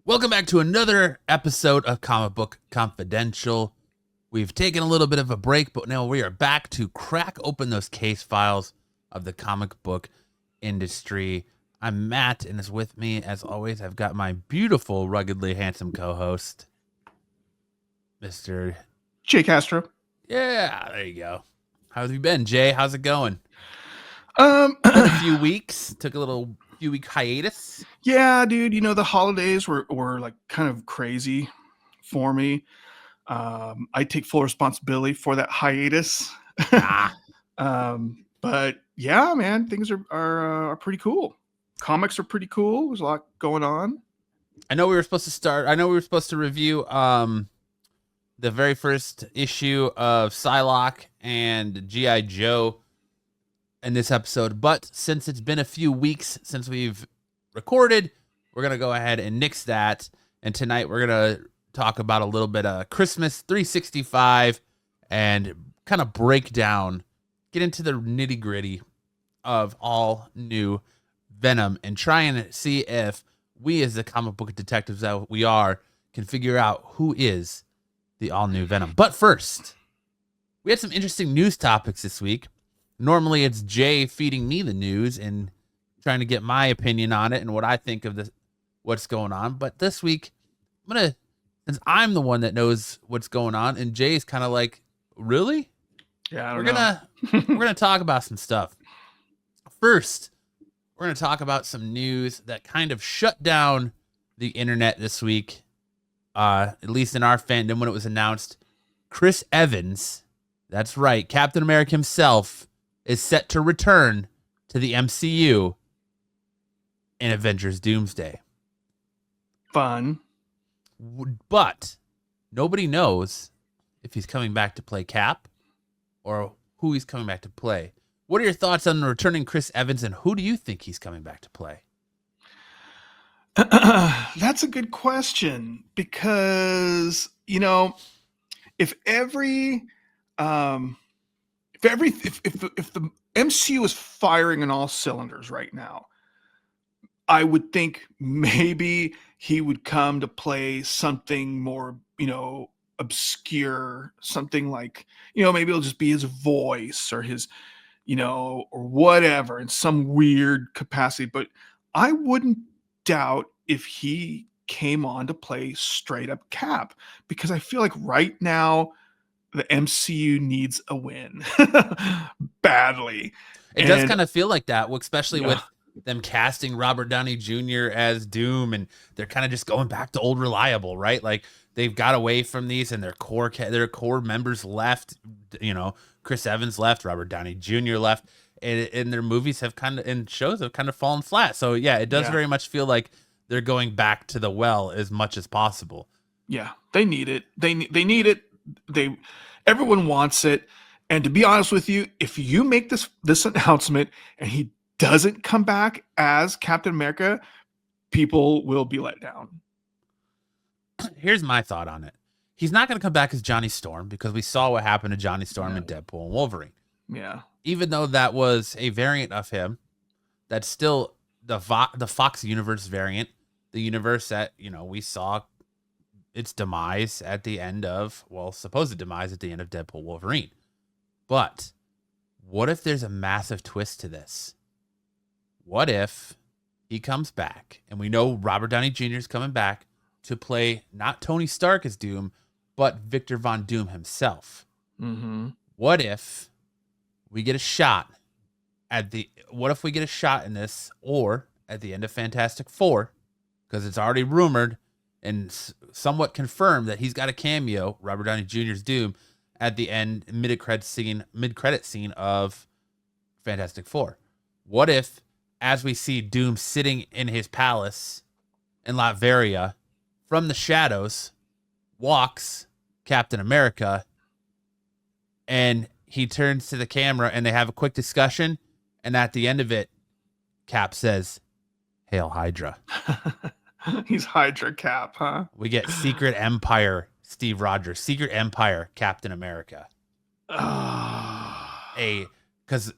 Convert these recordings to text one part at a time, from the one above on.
Welcome back to another episode of Comic Book Confidential. We've taken a little bit of a break, but now we are back to crack open those case files of the comic book industry. I'm Matt, and is with me, as always, I've got my beautiful, ruggedly handsome co-host, Mr. Jay Castro. Yeah, there you go. How have you been, Jay? How's it going? Um, Been a few weeks. Took a few week hiatus. yeah, dude. You know the holidays were like kind of crazy for me. I take full responsibility for that hiatus. Ah, But yeah, man, things are pretty cool. Comics are pretty cool. There's a lot going on. I know we were supposed to start. I know we were supposed to review the very first issue of Psylocke and G.I. Joe in this episode, but since it's been a few weeks since we've recorded, we're gonna go ahead and nix that. And tonight we're gonna talk about a little bit of Christmas 365 and kind of break down, get into the nitty gritty of all new Venom and try and see if we, as the comic book detectives that we are, can figure out who is the all new Venom. But first, we had some interesting news topics this week. Normally, it's Jay feeding me the news and trying to get my opinion on it and what I think of what's going on. But this week, since I'm the one that knows what's going on, and Jay's kind of like, really? Yeah, I We're don't know. we're gonna talk about some stuff. First, we're gonna talk about some news that kind of shut down the internet this week. At least in our fandom, when it was announced, Chris Evans, that's right, Captain America himself, is set to return to the MCU in Avengers Doomsday. Fun. But nobody knows if he's coming back to play Cap or who he's coming back to play. What are your thoughts on returning Chris Evans, and who do you think he's coming back to play? That's a good question because if every if the MCU is firing on all cylinders right now, I would think maybe he would come to play something more, obscure, something like, maybe it'll just be his voice or his, or whatever in some weird capacity. But I wouldn't doubt if he came on to play straight up Cap, because I feel like right now the MCU needs a win badly. It does kind of feel like that, especially Yeah. with them casting Robert Downey Jr. as Doom, and they're kind of just going back to old reliable, right? Like they've got away from these, and their core members left. Chris Evans left, Robert Downey Jr. left, and their movies have and shows have kind of fallen flat. So yeah, it does very much feel like they're going back to the well as much as possible. Yeah, they need it. They need it. Everyone wants it. And to be honest with you, if you make this announcement and he doesn't come back as Captain America, people will be let down. Here's my thought on it. He's not going to come back as Johnny Storm, because we saw what happened to Johnny Storm in Deadpool and Wolverine. Yeah. Even though that was a variant of him, that's still the Fox universe variant, the universe that, we saw its demise at the end of, supposed demise at the end of Deadpool Wolverine. But what if there's a massive twist to this? What if he comes back, and we know Robert Downey Jr. is coming back to play not Tony Stark as Doom, but Victor Von Doom himself? Mm-hmm. What if we get a shot in this, or at the end of Fantastic Four, because it's already rumored and somewhat confirmed that he's got a cameo, Robert Downey Jr.'s Doom, at the end mid-credit scene of Fantastic Four. What if, as we see Doom sitting in his palace in Latveria, from the shadows walks Captain America, and he turns to the camera and they have a quick discussion, and at the end of it, Cap says, "Hail Hydra." He's Hydra Cap, huh? We get Secret Empire Steve Rogers, Secret Empire Captain America. Because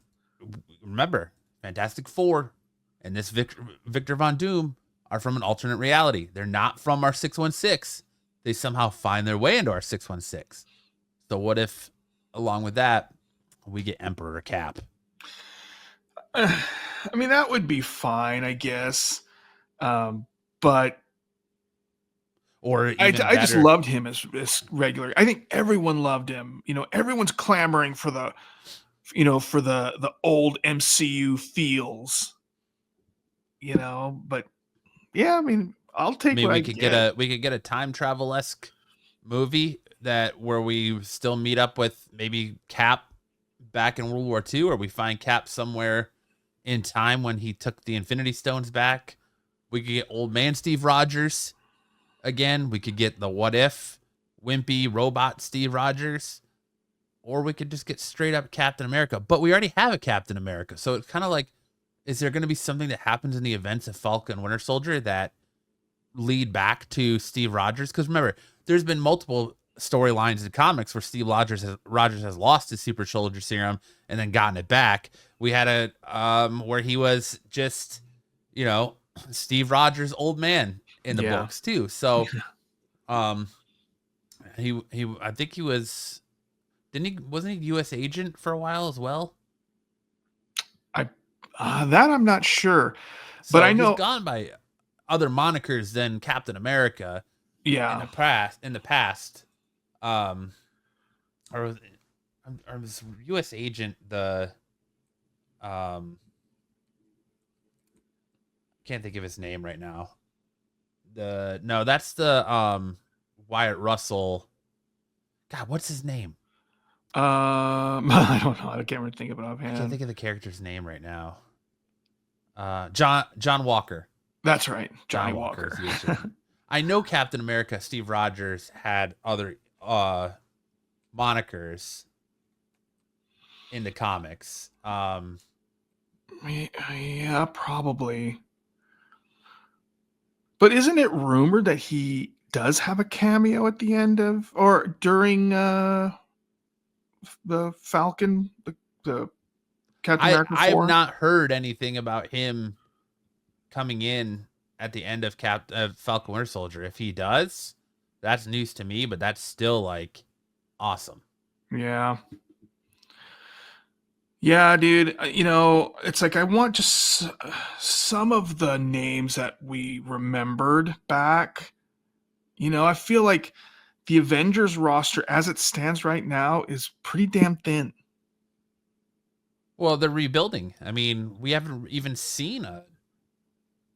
remember, Fantastic Four and this Victor Von Doom are from an alternate reality. They're not from our 616. They somehow find their way into our 616. So what if, along with that, we get Emperor Cap? I mean, that would be fine, I guess. But Or I even just better, loved him as regular. I think everyone loved him. You know, everyone's clamoring for the, for the old MCU feels. You know, but yeah, I mean, I'll I take mean, what I get. we could get a time travel esque movie that where we still meet up with maybe Cap back in World War II, or we find Cap somewhere in time when he took the Infinity Stones back. We could get old man Steve Rogers again. We could get the what if wimpy robot Steve Rogers, or we could just get straight up Captain America. But we already have a Captain America, so it's kind of like, is there going to be something that happens in the events of Falcon and Winter Soldier that lead back to Steve Rogers? Because remember, there's been multiple storylines in comics where Rogers has lost his super soldier serum and then gotten it back. We had a where he was just, you know, Steve Rogers old man in the Yeah. books too. So um he I think he was, didn't he, wasn't he US agent for a while as well? I that I'm not sure, but So I he's know. gone by other monikers than Captain America in Yeah. the past. Um, or was U.S. agent the can't think of his name right now. The no, that's the Wyatt Russell. God, what's his name? I don't know. I can't really think of it I can't offhand. think of the character's name right now. John Walker. That's right, Johnny John Walker is Walker. the agent. I know Captain America, Steve Rogers had other monikers in the comics. Yeah, probably. But isn't it rumored that he does have a cameo at the end of or during the Falcon, the Captain America I have 4? not heard anything about him coming in at the end of Falcon Winter Soldier. If he does, that's news to me, but that's still like awesome. Yeah. Yeah, dude. It's like I want just some of the names that we remembered back. I feel like the Avengers roster as it stands right now is pretty damn thin. Well, they're rebuilding. I mean, we haven't even seen a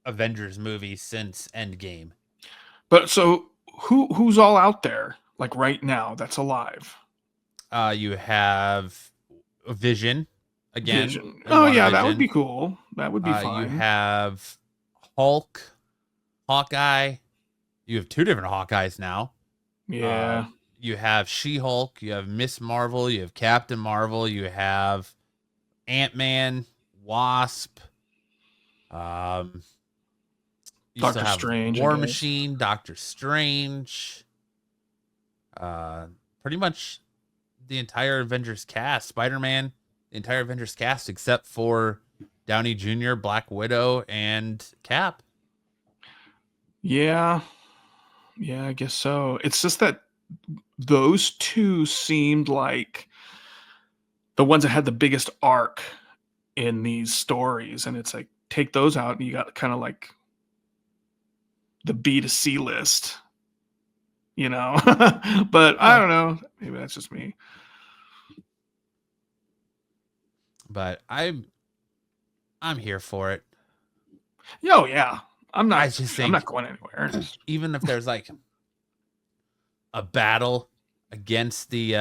Avengers movie since Endgame. But so who's all out there like right now that's alive? You have Vision again, Vision. and Oh yeah, that would be WandaVision. cool. That would be You fine. have Hulk, Hawkeye. You have two different Hawkeyes now. Yeah. You have She-Hulk, you have Miss Marvel, you have Captain Marvel, you have Ant-Man, Wasp. Um, you still Doctor have Strange, I War guess. Machine, Doctor Strange. Pretty much the entire Avengers cast, Spider-Man, the entire Avengers cast except for Downey Jr., Black Widow, and Cap. Yeah. Yeah, I guess so. It's just that those two seemed like the ones that had the biggest arc in these stories, and it's like take those out and you got kind of like the B to C list, but I Oh, don't know, maybe that's just me. but I'm here for it. Oh yeah, i'm I not just i'm not think going anywhere. even if there's like a battle against the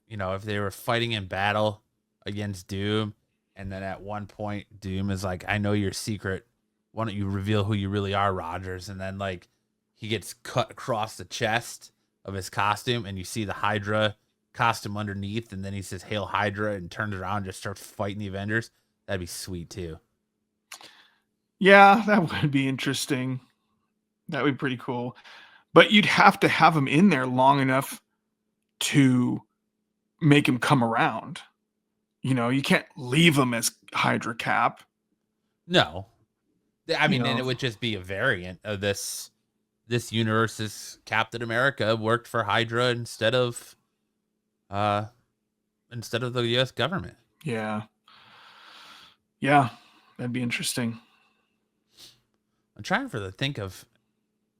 if they were fighting in battle against Doom, and then at one point Doom is like, I know your secret, why don't you reveal who you really are, Rogers? And then like he gets cut across the chest of his costume and you see the Hydra costume underneath, and then he says Hail Hydra and turns around and just starts fighting the Avengers. That'd be sweet too. Yeah, that would be interesting. That would be pretty cool, but you'd have to have him in there long enough to make him come around. You can't leave him as Hydra Cap. No, I you mean, and know. it would just be a variant of this universe's Captain America worked for Hydra uh instead of the US government. Yeah. Yeah. That'd be interesting. I'm trying to think of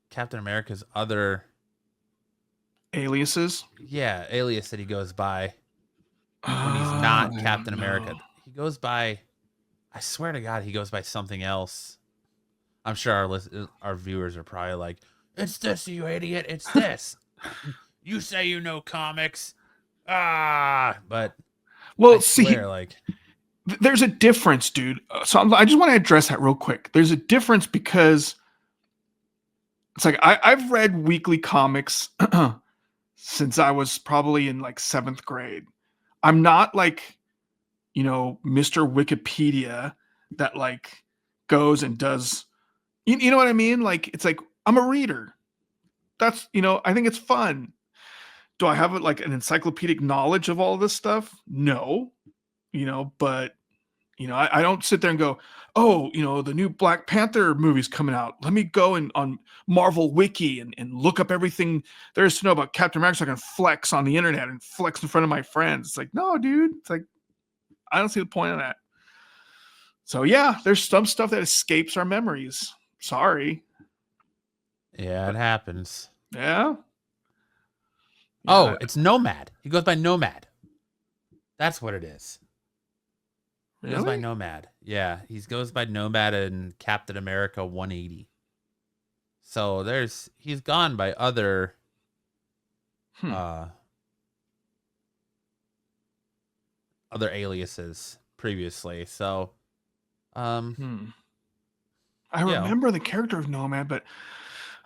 Captain America's other Aliases? alias that he goes by when he's not I Captain don't know. America. He goes by, I swear to God, he goes by something else. I'm sure our viewers are probably like, "It's this, you idiot! It's this." You say you know comics, but I Well, swear, see, like, there's a difference, dude. I just want to address that real quick. There's a difference because it's like I've read weekly comics since I was probably in like seventh grade. I'm not like, Mr. Wikipedia that like goes and does, you know what I mean? Like, it's like, I'm a reader. That's, I think it's fun. Do I have like an encyclopedic knowledge of all this stuff? No, but I don't sit there and go, oh, the new Black Panther movie's coming out. Let me go and on Marvel Wiki and look up everything there is to know about Captain America so I can flex on the internet and flex in front of my friends. It's like, no, dude. It's like, I don't see the point of that. So yeah, there's some stuff that escapes our memories. Sorry. yeah, it But happens. yeah. Oh, Yeah. it's Nomad. He goes by Nomad. That's what it is. He goes by Really? Nomad. Yeah, he goes by Nomad in Captain America 180. So he's gone by Hmm. uh other aliases previously. So um Hmm. I you know, remember the character of Nomad, but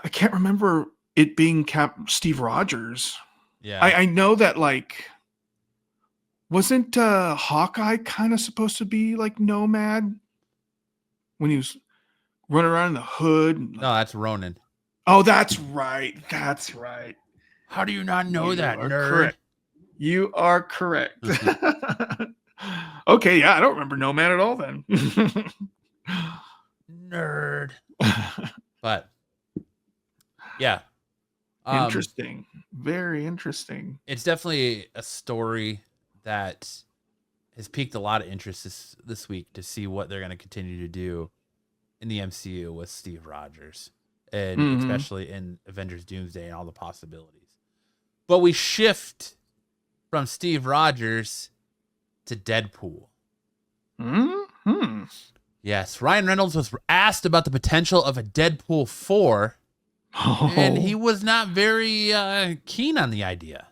I can't remember it being Steve Rogers. yeah. I know that like wasn't Hawkeye kind of supposed to be like Nomad when he was running around in the hood and No, like, that's Ronin. oh, that's right. That's right. How do you not know You that, are nerd? correct. You are correct. Okay, yeah, I don't remember Nomad at all then. Nerd. But yeah. Um Interesting. Very interesting. it's definitely a story that has piqued a lot of interest this week to see what they're going to continue to do in the MCU with Steve Rogers, and Hmm. especially in Avengers Doomsday and all the possibilities. But we shift from Steve Rogers to Deadpool. Hmm. Yes, Ryan Reynolds was asked about the potential of a Deadpool 4, and he Oh, was not very keen on the idea.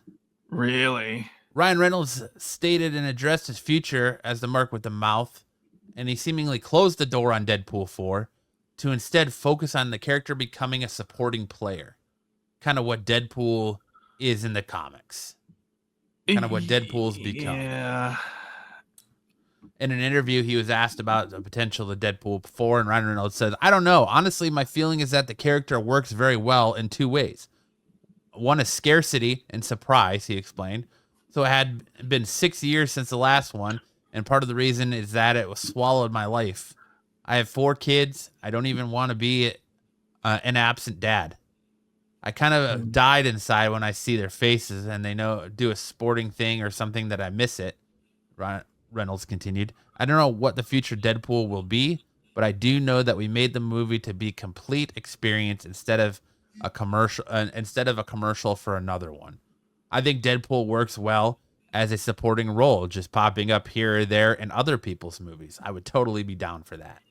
really? Ryan Reynolds stated and addressed his future as the Mark with the mouth, and he seemingly closed the door on Deadpool 4 to instead focus on the character becoming a supporting player. Kind of what Deadpool is in the comics. Kind of what Deadpool's become. Yeah. In an interview, he was asked about the potential of Deadpool 4, and Ryan Reynolds said, I don't know. Honestly, my feeling is that the character works very well in two ways. One is scarcity and surprise, he explained. So it had been 6 years since the last one, and part of the reason is that it was swallowed my life. I have 4 kids. I don't even want to be an absent dad. I kind of Mm. died inside when I see their faces and they know do a sporting thing or something that I miss it. Reynolds continued. I don't know what the future Deadpool will be, but I do know that we made the movie to be complete experience instead of a commercial for another one. I think Deadpool works well as a supporting role, just popping up here or there in other people's movies. I would totally be down for that.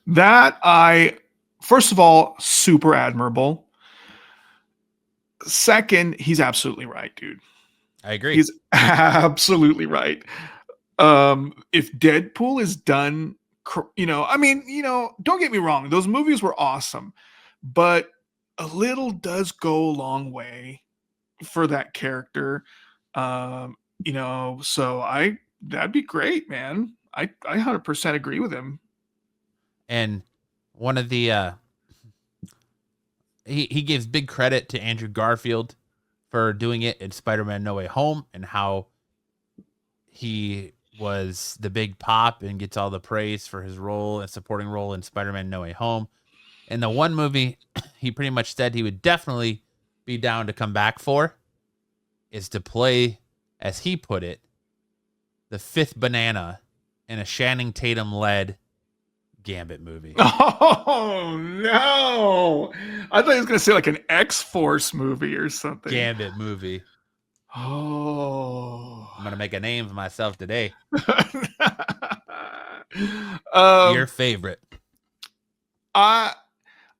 That first of all, super admirable. Second, he's absolutely right, dude. I agree. He's absolutely right. If Deadpool is done, I mean, don't get me wrong, those movies were awesome, but a little does go a long way for that character. So that'd be great, man. I 100% agree with him. And one of the he gives big credit to Andrew Garfield for doing it in Spider-Man No Way Home and how he was the big pop and gets all the praise for his role, a supporting role in Spider-Man No Way Home. And the one movie he pretty much said he would definitely be down to come back for is to play, as he put it, the fifth banana in a Channing Tatum-led Gambit movie. Oh no! I thought he was gonna say like an X-Force movie or something. Gambit movie. Oh. I'm gonna make a name for myself today. Your um, favorite? I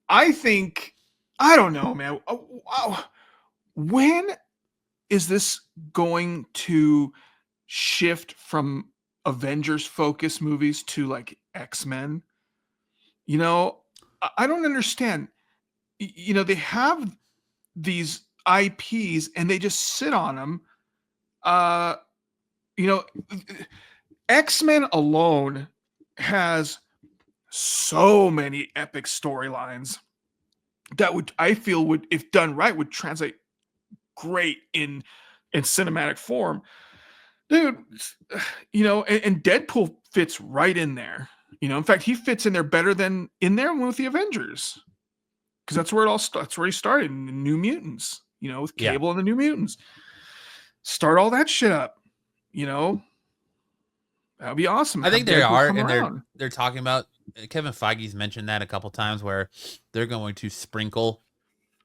I think I don't know, man. Wow. When is this going to shift from Avengers focus movies to like X-Men? You know, I don't understand. You know, they have these IPs and they just sit on them. Uh, you know, X-Men alone has so many epic storylines that would, I feel, would, if done right, would translate great in cinematic form. Dude, you know, and Deadpool fits right in there. You know, in fact, he fits in there better than in there with the Avengers. Because that's where it all starts. That's where he started in the New Mutants, you know, with Yeah. Cable and the New Mutants. Start all that shit up, you know. That'd be awesome. I think Have they Deadpool are, come and around. they're talking about, Kevin Feige's mentioned that a couple times, where they're going to sprinkle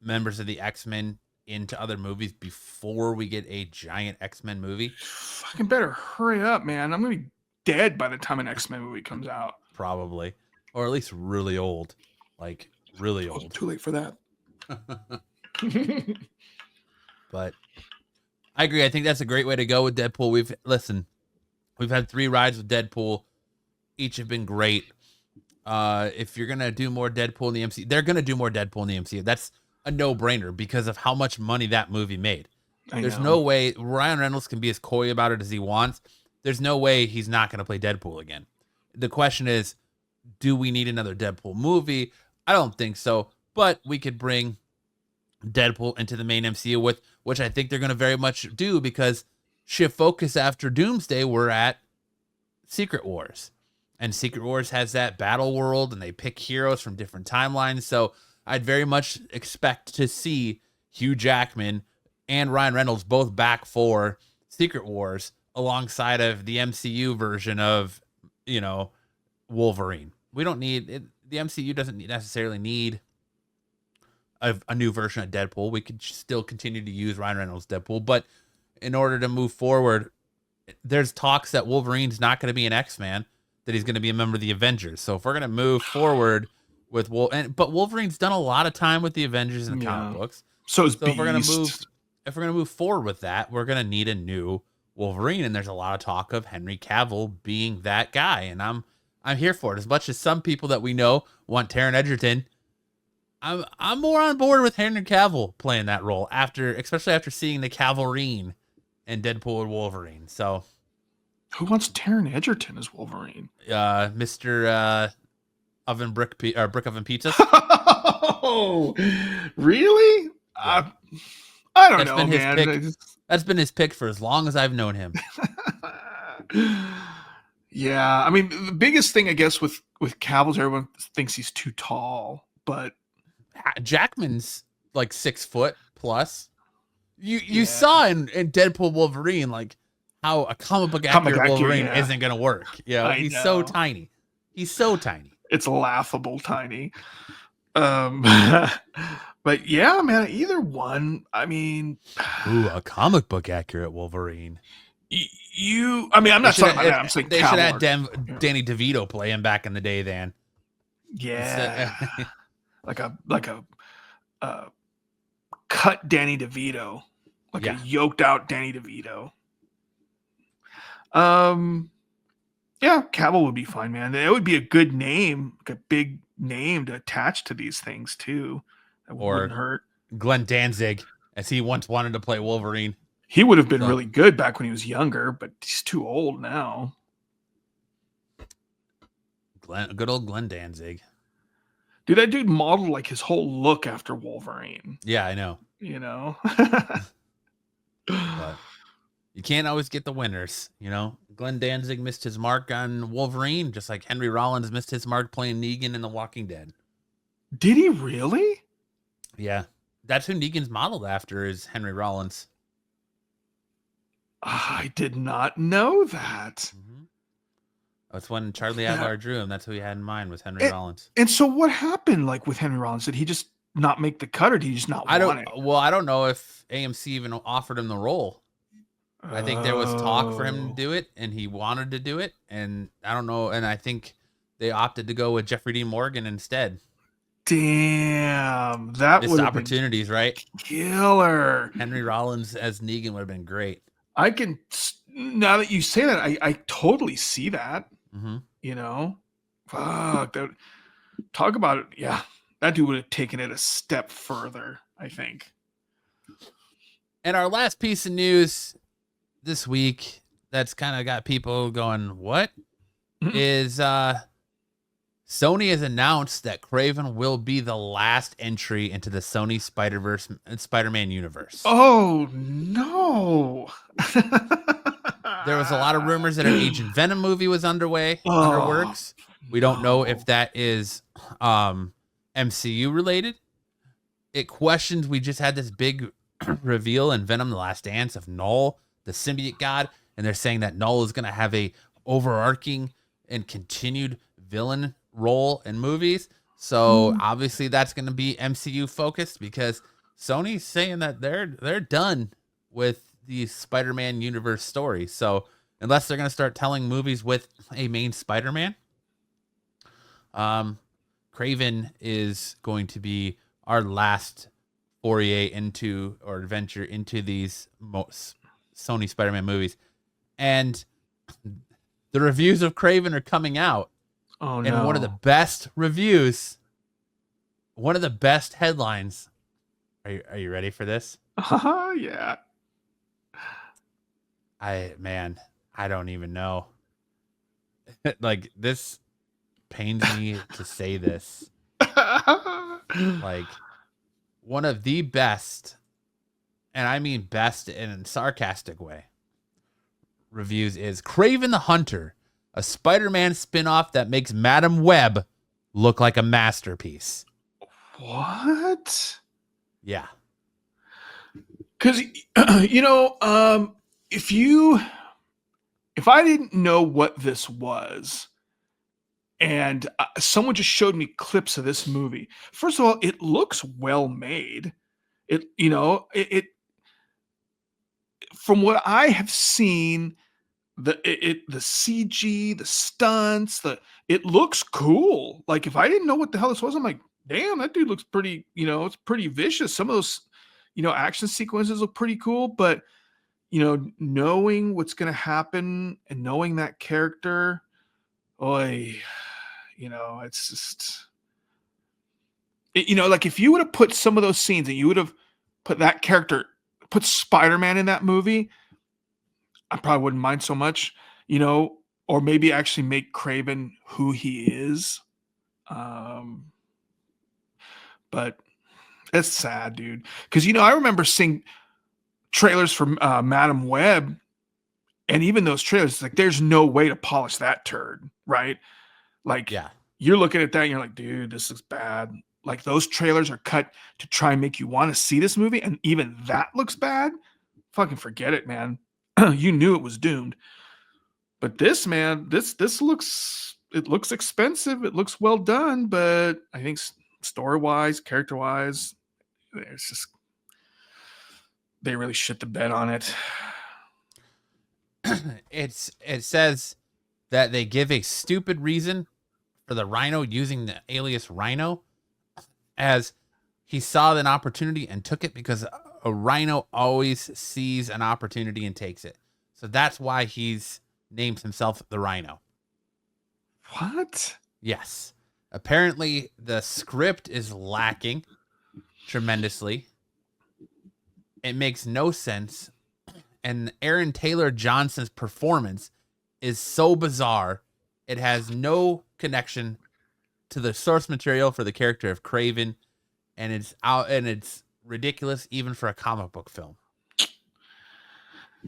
members of the X-Men into other movies before we get a giant X-Men movie. Fucking better hurry up, man. I'm gonna be dead by the time an X-Men movie comes out. Probably, or at least really old, like really old. Too late for that. But I agree. I think that's a great way to go with Deadpool. We've had 3 rides with Deadpool. Each have been great. If you're gonna do more Deadpool in the MCU, they're gonna do more Deadpool in the MCU. That's a no-brainer because of how much money that movie made. There's no way Ryan Reynolds can be as coy about it as he wants. There's no way he's not gonna play Deadpool again. The question is, do we need another Deadpool movie? I don't think so, but we could bring Deadpool into the main MCU, with which I think they're going to very much do, because shift focus after Doomsday, we're at Secret Wars, and Secret Wars has that battle world, and they pick heroes from different timelines. So I'd very much expect to see Hugh Jackman and Ryan Reynolds both back for Secret Wars alongside of the MCU version of, you know, Wolverine. We don't need it. The MCU doesn't necessarily need a new version of Deadpool. We could still continue to use Ryan Reynolds' Deadpool, but in order to move forward, there's talks that Wolverine's not going to be an X-Man, that he's going to be a member of the Avengers. So if we're going to move forward with but Wolverine's done a lot of time with the Avengers in the comic books. So is Beast. If we're going to move forward with that, we're going to need a new Wolverine, and there's a lot of talk of Henry Cavill being that guy, and I'm here for it. As much as some people that we know want Taron Egerton, I'm more on board with Henry Cavill playing that role, especially after seeing the Cavalrine and Deadpool and Wolverine. So, who wants Taron Egerton as Wolverine? Mr. Brick Oven Pizzas. Oh, really? Yeah. I don't know, man. That's been his pick for as long as I've known him. Yeah, I mean, the biggest thing, I guess, with Cavill's, everyone thinks he's too tall, but Jackman's like 6 foot plus. You saw in Deadpool Wolverine, like, how a comic book accurate Wolverine isn't gonna work. Yeah, he's so tiny. He's so tiny. It's laughable tiny. But yeah, man, either one. I mean, a comic book accurate Wolverine. I mean, I'm not talking about that. I'm saying they should have Danny DeVito play him back in the day. Then, yeah, like a cut Danny DeVito, like a yoked out Danny DeVito. Yeah, Cavill would be fine, man. It would be a good name, like a big name to attach to these things too. That wouldn't hurt. Glenn Danzig, as he once wanted to play Wolverine. He would have been really good back when he was younger, but he's too old now. Good old Glenn Danzig. Dude, that dude modeled like his whole look after Wolverine. Yeah, I know. You know? But You can't always get the winners, you know. Glenn Danzig missed his mark on Wolverine, just like Henry Rollins missed his mark playing Negan in The Walking Dead. Did he really? Yeah, that's who Negan's modeled after is Henry Rollins. I did not know that. Mm-hmm. That's when Charlie Yeah. Adler drew him. That's who he had in mind was Henry And, Rollins. and so what happened like with Henry Rollins? Did he just not make the cut or did he just not want it? Well, I don't know if AMC even offered him the role. I think there was talk for him to do it, and he wanted to do it, and I don't know. And I think they opted to go with Jeffrey Dean Morgan instead. Damn, that Missed would opportunities, right? Killer. Henry Rollins as Negan would have been great. I can, now that you say that, I totally see that. Mm-hmm. You know, fuck that. Talk about it. Yeah, that dude would have taken it a step further, I think. And our last piece of news this week that's kind of got people going, what? Is Sony has announced that Kraven will be the last entry into the Sony Spider-Verse and Spider-Man universe. Oh, no. There was a lot of rumors that an Agent Venom movie was under works. We don't know if that is MCU related. It questions, we just had this big reveal in Venom The Last Dance of Null, the symbiote god, and they're saying that Null is going to have a overarching and continued villain role in movies. So obviously that's going to be MCU focused because Sony's saying that they're done with the Spider-Man universe story. So unless they're going to start telling movies with a main Spider-Man, Kraven is going to be our last foray into or adventure into these Sony Spider-Man movies. And the reviews of Kraven are coming out. Oh, no. And one of the best reviews, one of the best headlines. Are you ready for this? Yeah. I don't even know. Like, this pains me to say this. Like, one of the best, and I mean best in a sarcastic way, reviews is Kraven the Hunter, a Spider-Man spinoff that makes Madam Web look like a masterpiece. What? Yeah. Because, you know, if I didn't know what this was, and someone just showed me clips of this movie, first of all, it looks well made. It, you know, it from what I have seen, the CG, the stunts, it looks cool. Like if I didn't know what the hell this was, I'm like, damn, that dude looks pretty, you know, it's pretty vicious. Some of those, you know, action sequences look pretty cool, but you know, knowing what's going to happen and knowing that character, oy, you know, it's just, you know, like if you would have put some of those scenes and you would have put that character, put Spider-Man in that movie, I probably wouldn't mind so much, you know, or maybe actually make Kraven who he is. But it's sad, dude. Because, you know, I remember seeing trailers from Madam Web, and even those trailers, it's like, there's no way to polish that turd, right? Like, Yeah. You're looking at that and you're like, dude, this looks bad. Like, those trailers are cut to try and make you want to see this movie, and even that looks bad. Fucking forget it, man. You knew it was doomed. But this, man, this looks, it looks expensive. It looks well done, but I think story-wise, character-wise, it's just, they really shit the bed on it. It says that they give a stupid reason for the Rhino using the alias Rhino, as he saw an opportunity and took it, because a Rhino always sees an opportunity and takes it. So that's why he's named himself the Rhino. What? Yes. Apparently the script is lacking tremendously. It makes no sense. And Aaron Taylor Johnson's performance is so bizarre. It has no connection to the source material for the character of Kraven, and it's ridiculous even for a comic book film.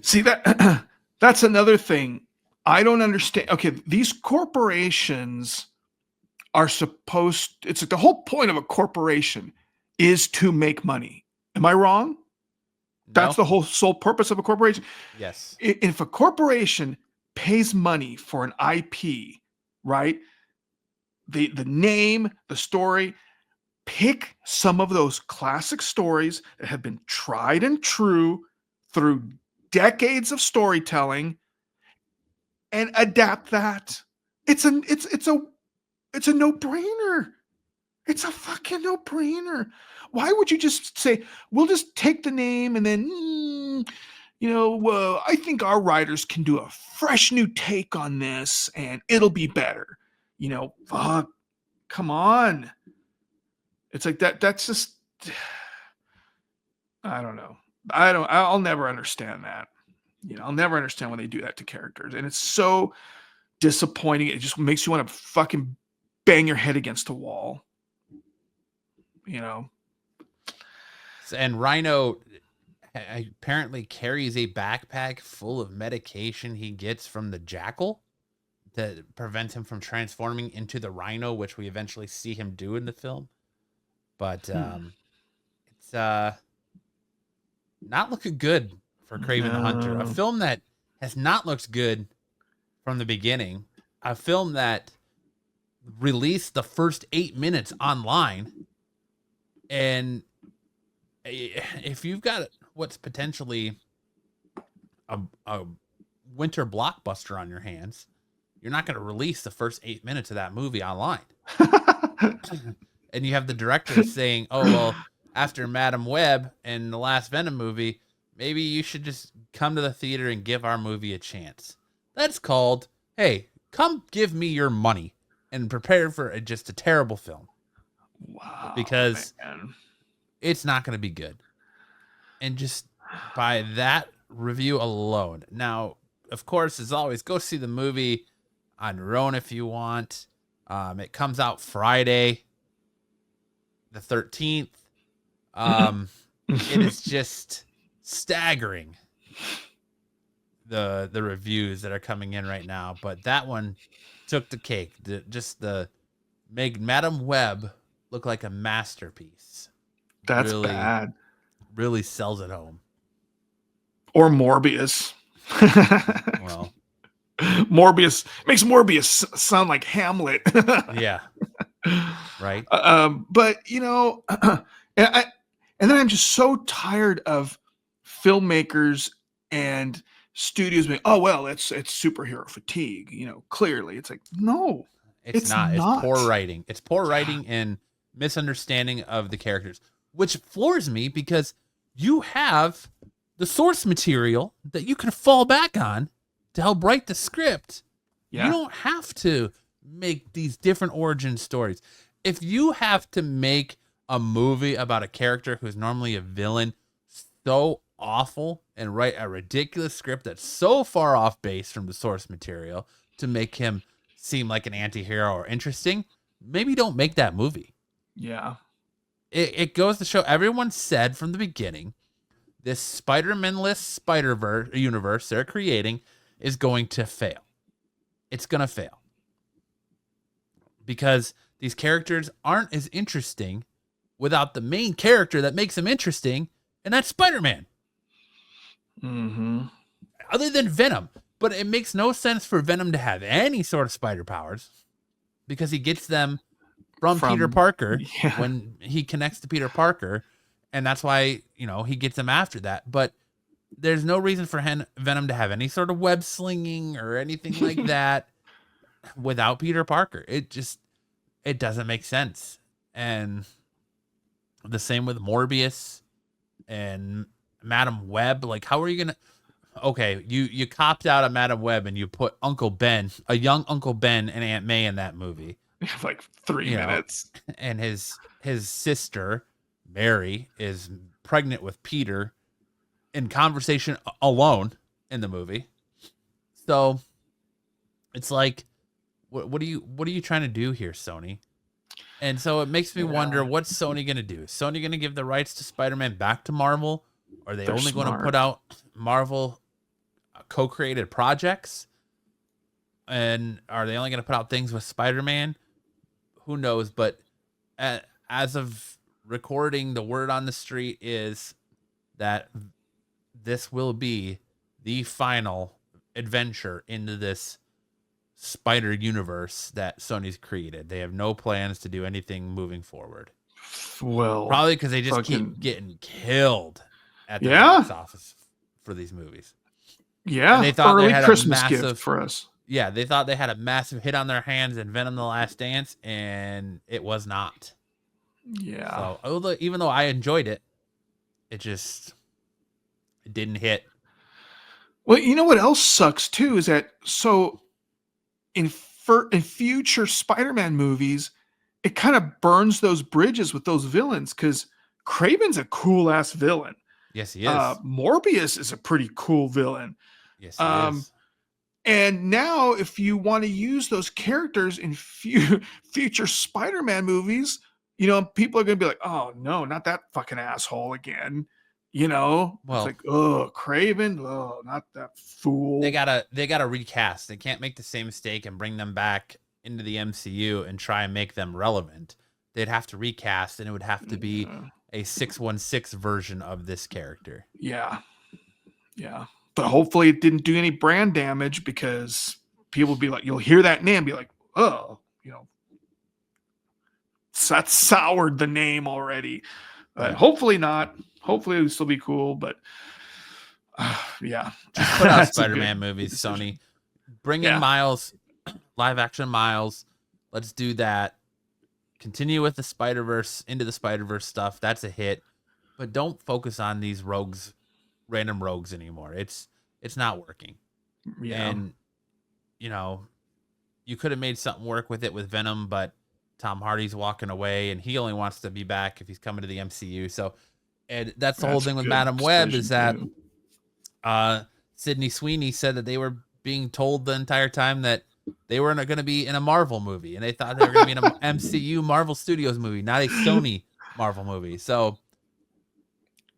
See that that's another thing I don't understand. Okay, these corporations are supposed it's like the whole point of a corporation is to make money. Am I wrong? That's No? the whole sole purpose of a corporation. Yes. If a corporation pays money for an IP, right? The name, the story, pick some of those classic stories that have been tried and true through decades of storytelling and adapt that. It's a no-brainer. It's a fucking no-brainer. Why would you just say, we'll just take the name and then, I think our writers can do a fresh new take on this and it'll be better. Fuck, come on. It's like that. That's just, I don't know. I'll never understand that. I'll never understand when they do that to characters. And it's so disappointing. It just makes you want to fucking bang your head against a wall. And Rhino apparently carries a backpack full of medication he gets from the Jackal that prevents him from transforming into the Rhino, which we eventually see him do in the film. But it's not looking good for Kraven the Hunter. A film that has not looked good from the beginning. A film that released the first 8 minutes online. And if you've got what's potentially a winter blockbuster on your hands, you're not going to release the first 8 minutes of that movie online. And you have the director saying, oh, well, after Madam Web and the last Venom movie, maybe you should just come to the theater and give our movie a chance. That's called, hey, come give me your money and prepare for just a terrible film. Wow. Because man. It's not going to be good. And just by that review alone. Now, of course, as always, go see the movie on your own if you want. It comes out Friday, the 13th. It is just staggering, the reviews that are coming in right now. But that one took the cake. Made Madam Web look like a masterpiece. That's really bad. Really sells it home. Or Morbius. Well, Morbius makes Morbius sound like Hamlet. Yeah. Right. But and then I'm just so tired of filmmakers and studios being, oh well, it's superhero fatigue. Clearly, it's like no, it's not. It's poor writing. It's poor writing and misunderstanding of the characters, which floors me because you have the source material that you can fall back on to help write the script. Yeah. You don't have to make these different origin stories. If you have to make a movie about a character who's normally a villain so awful and write a ridiculous script that's so far off base from the source material to make him seem like an anti-hero or interesting, maybe don't make that movie. Yeah. It goes to show, everyone said from the beginning, this Spider-Man-less Spider-Verse universe they're creating is going to fail. It's going to fail. Because these characters aren't as interesting without the main character that makes them interesting, and that's Spider-Man. Mm-hmm. Other than Venom. But it makes no sense for Venom to have any sort of spider powers because he gets them from Peter Parker when he connects to Peter Parker, and that's why, he gets them after that. But there's no reason for Venom to have any sort of web slinging or anything like that without Peter Parker. It doesn't make sense. And the same with Morbius and Madam Web. Like, how are you going to... Okay, you copped out of Madam Web and you put Uncle Ben, a young Uncle Ben and Aunt May in that movie. Like 3 minutes. And his sister, Mary, is pregnant with Peter in conversation alone in the movie. So it's like, what are you trying to do here, Sony? And so it makes me wonder, what's Sony going to do? Is Sony going to give the rights to Spider-Man back to Marvel? Or are they only going to put out Marvel co-created projects, and are they only going to put out things with Spider-Man? Who knows? But as of recording, the word on the street is that this will be the final adventure into this Spider universe that Sony's created. They have no plans to do anything moving forward. Well, probably because they just keep getting killed at the box office for these movies. Yeah, and they thought early they had Christmas a massive gift for us. Yeah, they thought they had a massive hit on their hands in Venom: The Last Dance, and it was not. Yeah. So even though I enjoyed it, it didn't hit. Well, you know what else sucks too is that in future Spider-Man movies, it kind of burns those bridges with those villains because Kraven's a cool ass villain. Yes, he is. Morbius is a pretty cool villain. Yes, he is. And now, if you want to use those characters in future Spider-Man movies, people are going to be like, "Oh no, not that fucking asshole again." Well, it's like, "Oh, Kraven, oh, not that fool." They gotta recast. They can't make the same mistake and bring them back into the MCU and try and make them relevant. They'd have to recast, and it would have to be a 616 version of this character. Yeah. But hopefully it didn't do any brand damage because people will be like, you'll hear that name, be like, oh, that soured the name already. Hopefully not. Hopefully it'll still be cool, but yeah. Just put out Spider-Man movies, Sony. Bring in Miles, live action Miles. Let's do that. Continue with the Spider-Verse, into the Spider-Verse stuff. That's a hit. But don't focus on these random rogues anymore. It's not working. Yeah. And you could have made something work with it with Venom, but Tom Hardy's walking away and he only wants to be back if he's coming to the MCU. So, and that's the whole thing with Madam Web is that Sydney Sweeney said that they were being told the entire time that they were going to be in a Marvel movie, and they thought they were going to be in an MCU Marvel Studios movie, not a Sony Marvel movie. So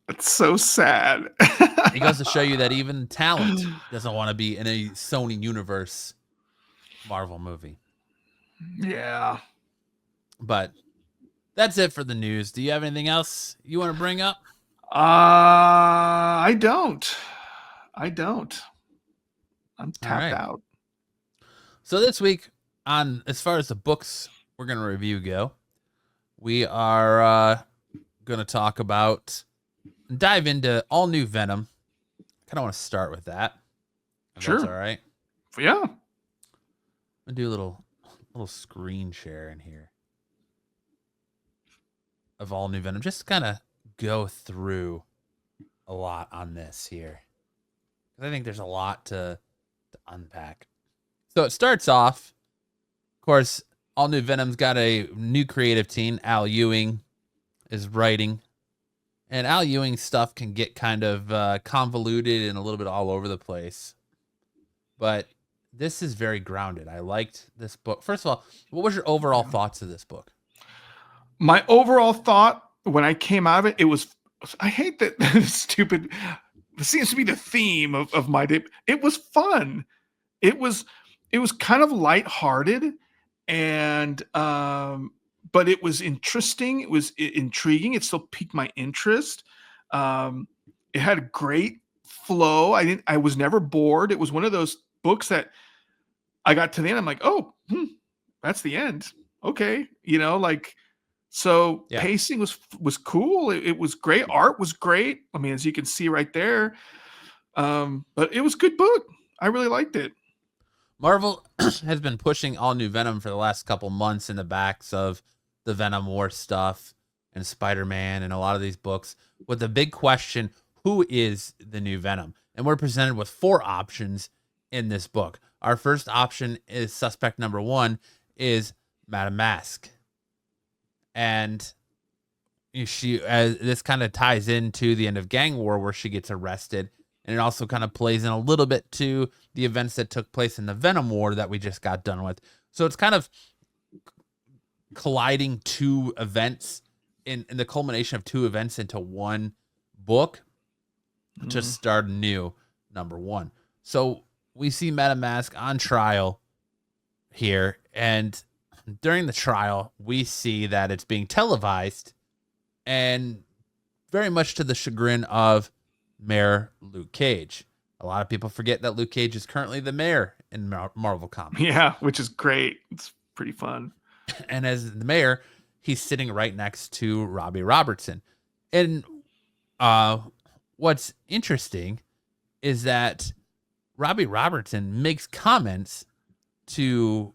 it's so sad. It goes to show you that even talent doesn't want to be in a Sony universe Marvel movie. Yeah. But that's it for the news. Do you have anything else you want to bring up? I don't. I'm tapped out. So this week, as far as the books we're going to review go, we are going to dive into all new Venom. I kind of want to start with that. Sure. That's all right. Yeah. I'm going to do a little screen share in here of all new Venom. Just kind of go through a lot on this here. I think there's a lot to unpack. So it starts off, of course, all new Venom's got a new creative team. Al Ewing is writing. And Al Ewing's stuff can get kind of convoluted and a little bit all over the place. But this is very grounded. I liked this book. First of all, what was your overall thoughts of this book? My overall thought when I came out of it, I hate that stupid, this seems to be the theme of my day. It was fun. It was kind of lighthearted and, but it was interesting. It was intriguing. It still piqued my interest. It had a great flow. I was never bored. It was one of those books that I got to the end. I'm like, oh, that's the end. Okay. Pacing was cool. It was great. Art was great. I mean, as you can see right there. But it was a good book. I really liked it. Marvel has been pushing all new Venom for the last couple months in the backs of the Venom War stuff and Spider-Man and a lot of these books with the big question, who is the new Venom? And we're presented with 4 options in this book. Our first option is suspect number 1 is Madame Mask. And this kind of ties into the end of Gang War where she gets arrested. And it also kind of plays in a little bit to the events that took place in the Venom War that we just got done with. So it's kind of colliding 2 events in the culmination of 2 events into one book to start new, number 1. So we see MetaMask on trial here, and during the trial, we see that it's being televised, and very much to the chagrin of Mayor Luke Cage. A lot of people forget that Luke Cage is currently the mayor in Marvel Comics. Yeah, which is great. It's pretty fun. And as the mayor, he's sitting right next to Robbie Robertson. And what's interesting is that Robbie Robertson makes comments to,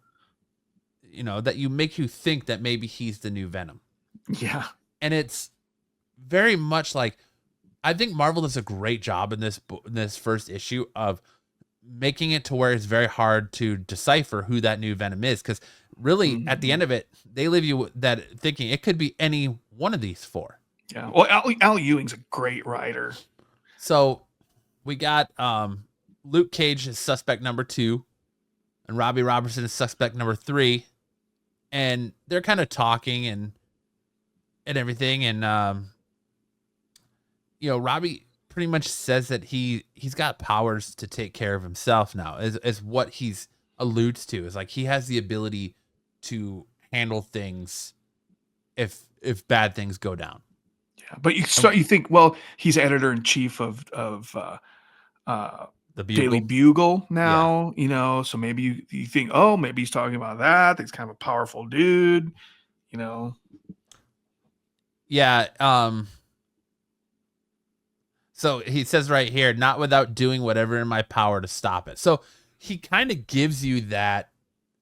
that you make you think that maybe he's the new Venom. Yeah. And it's very much like, I think Marvel does a great job in this first issue of making it to where it's very hard to decipher who that new Venom is. Because really, at the end of it, they leave you that thinking it could be any one of these four. Yeah. Well, Al Ewing's a great writer. So we got Luke Cage is suspect number 2, and Robbie Robertson is suspect number 3, and they're kind of talking and everything, and Robbie pretty much says that he's got powers to take care of himself now, as what he's alludes to is like he has the ability to handle things if bad things go down. Yeah, but you think, well, he's editor in chief of the Daily Bugle now, so maybe you think, oh, maybe he's talking about that. He's kind of a powerful dude, Yeah. So he says right here, not without doing whatever in my power to stop it. So he kind of gives you that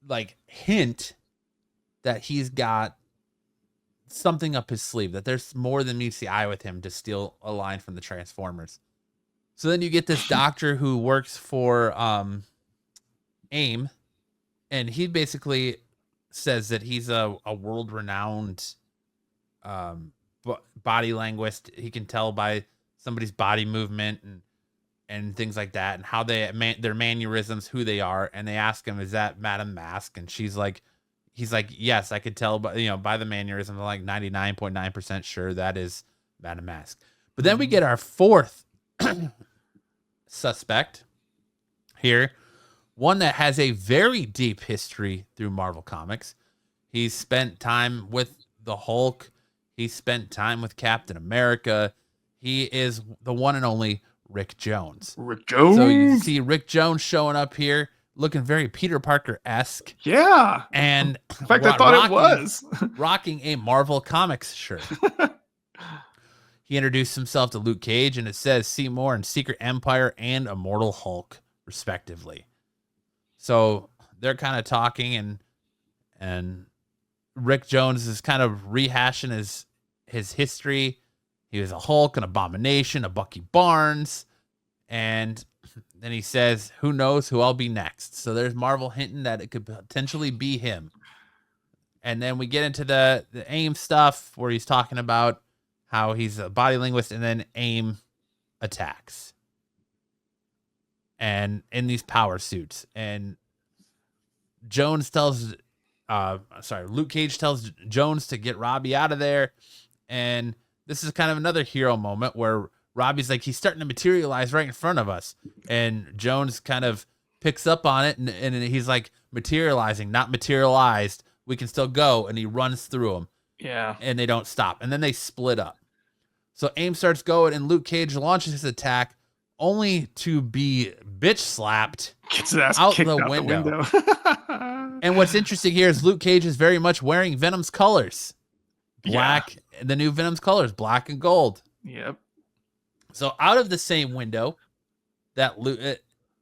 like hint that he's got something up his sleeve, that there's more than meets the eye with him to steal a line from the Transformers. So then you get this doctor who works for AIM, and he basically says that he's a world-renowned body linguist. He can tell by somebody's body movement and things like that, and how their mannerisms, who they are. And they ask him, "Is that Madame Mask?" And he's like, "Yes, I could tell, but by the mannerisms, I'm like 99.9% sure that is Madame Mask." But then we get our fourth suspect here, one that has a very deep history through Marvel Comics. He's spent time with the Hulk. He's spent time with Captain America. He is the one and only Rick Jones. Rick Jones. So you see Rick Jones showing up here, looking very Peter Parker-esque. Yeah. And in fact, I thought it was rocking a Marvel Comics shirt. He introduced himself to Luke Cage, and it says see more in Secret Empire and Immortal Hulk, respectively. So they're kind of talking, and Rick Jones is kind of rehashing his history. He was a Hulk, an Abomination, a Bucky Barnes, and then he says, "Who knows who I'll be next?" So there's Marvel hinting that it could potentially be him. And then we get into the AIM stuff where he's talking about how he's a body linguist, and then AIM attacks. And in these power suits. And Luke Cage tells Jones to get Robbie out of there. And this is kind of another hero moment where Robbie's like, he's starting to materialize right in front of us. And Jones kind of picks up on it, and he's like, materializing, not materialized. We can still go. And he runs through them. Yeah. And they don't stop. And then they split up. So AIM starts going, and Luke Cage launches his attack, only to be bitch slapped Gets his ass out kicked the out window. the window. And what's interesting here is Luke Cage is very much wearing Venom's colors. Black, the new Venom's colors, black and gold. Yep. So out of the same window that Luke,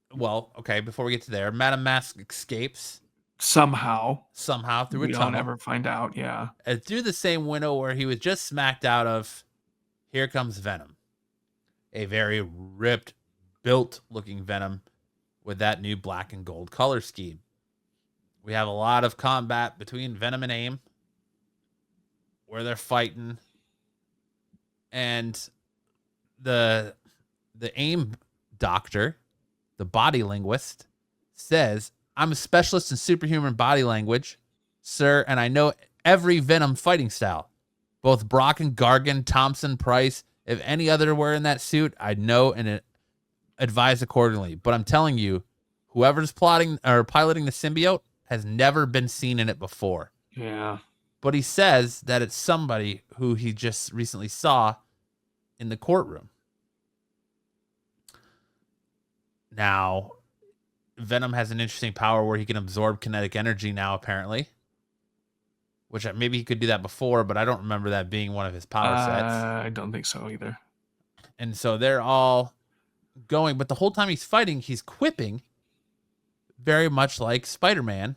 before we get to there, Madame Mask escapes. Somehow through a tunnel. We don't ever find out, yeah. And through the same window where he was just smacked out of, here comes Venom. A very ripped, built-looking Venom with that new black and gold color scheme. We have a lot of combat between Venom and AIM, where they're fighting. And the AIM doctor, the body linguist, says, "I'm a specialist in superhuman body language, sir, and I know every Venom fighting style. Both Brock and Gargan, Thompson, Price, if any other were in that suit, I'd know advise accordingly. But I'm telling you, whoever's plotting or piloting the symbiote has never been seen in it before. Yeah. But he says that it's somebody who he just recently saw in the courtroom. Now, Venom has an interesting power where he can absorb kinetic energy now, apparently. Which maybe he could do that before, but I don't remember that being one of his power sets. I don't think so either. And so they're all going, but the whole time he's fighting, he's quipping very much like Spider-Man,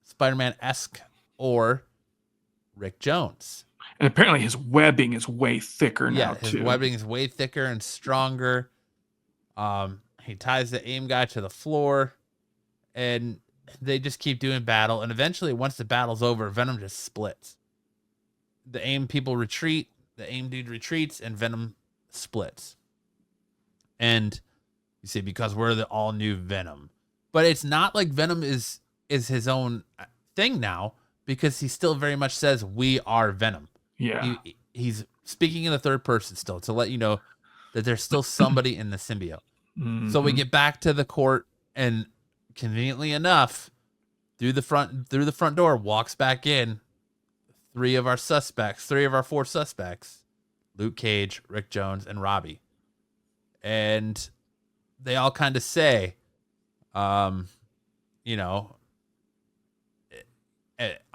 Spider-Man-esque, or Rick Jones. And apparently his webbing is way thicker now, his too. webbing is way thicker and stronger. He ties the AIM guy to the floor, and they just keep doing battle. And eventually, once the battle's over, Venom just splits. The AIM people retreat, the AIM dude retreats, and Venom splits. And you say, because we're the all new Venom. But it's not like Venom is his own thing now, because he still very much says, we are Venom. Yeah. He's speaking in the third person still to let you know that there's still somebody in the symbiote. Mm-hmm. So we get back to the court, and conveniently enough, through the front door walks back in three of our four suspects, Luke Cage, Rick Jones, and Robbie. And they all kind of say, you know,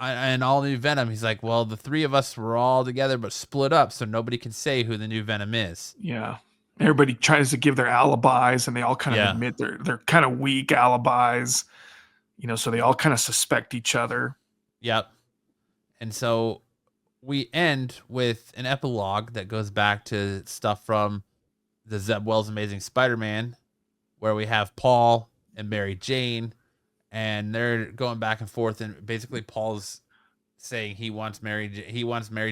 and all new Venom, he's like, well, the three of us were all together but split up, so nobody can say who the new Venom is. Yeah. Everybody tries to give their alibis, and they all kind of admit they're kind of weak alibis, so they all kind of suspect each other. Yep. And so we end with an epilogue that goes back to stuff from the Zeb Wells Amazing Spider-Man, where we have Paul and Mary Jane, and they're going back and forth, and basically Paul's saying he wants Mary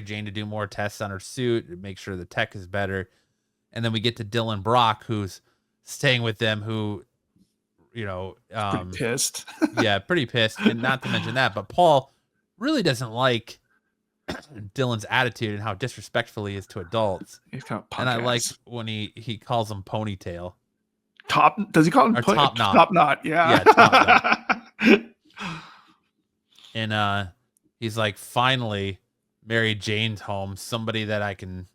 Jane to do more tests on her suit to make sure the tech is better. And then we get to Dylan Brock, who's staying with them, who, pretty pissed. Yeah, pretty pissed. And not to mention that, but Paul really doesn't like Dylan's attitude and how disrespectful he is to adults. He's kind of punk and I ass. like when he calls him Ponytail. Does he call him Top Knot? Top Knot, yeah. Yeah, Top Knot. And he's like, finally, Mary Jane's home, somebody that I can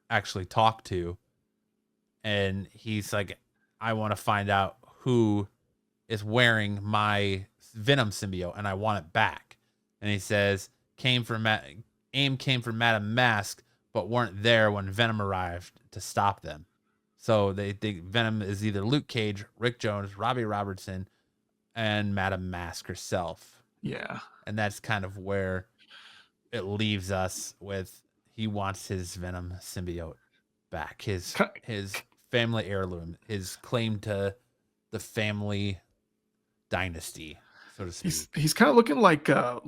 actually talk to. And he's like, I want to find out who is wearing my Venom symbiote, and I want it back. And he says, AIM came from Madame Mask, but weren't there when Venom arrived to stop them. So they think Venom is either Luke Cage, Rick Jones, Robbie Robertson, and Madame Mask herself. Yeah. And that's kind of where it leaves us with, he wants his Venom symbiote back. His family heirloom, his claim to the family dynasty, so to speak. He's kind of looking like Kurt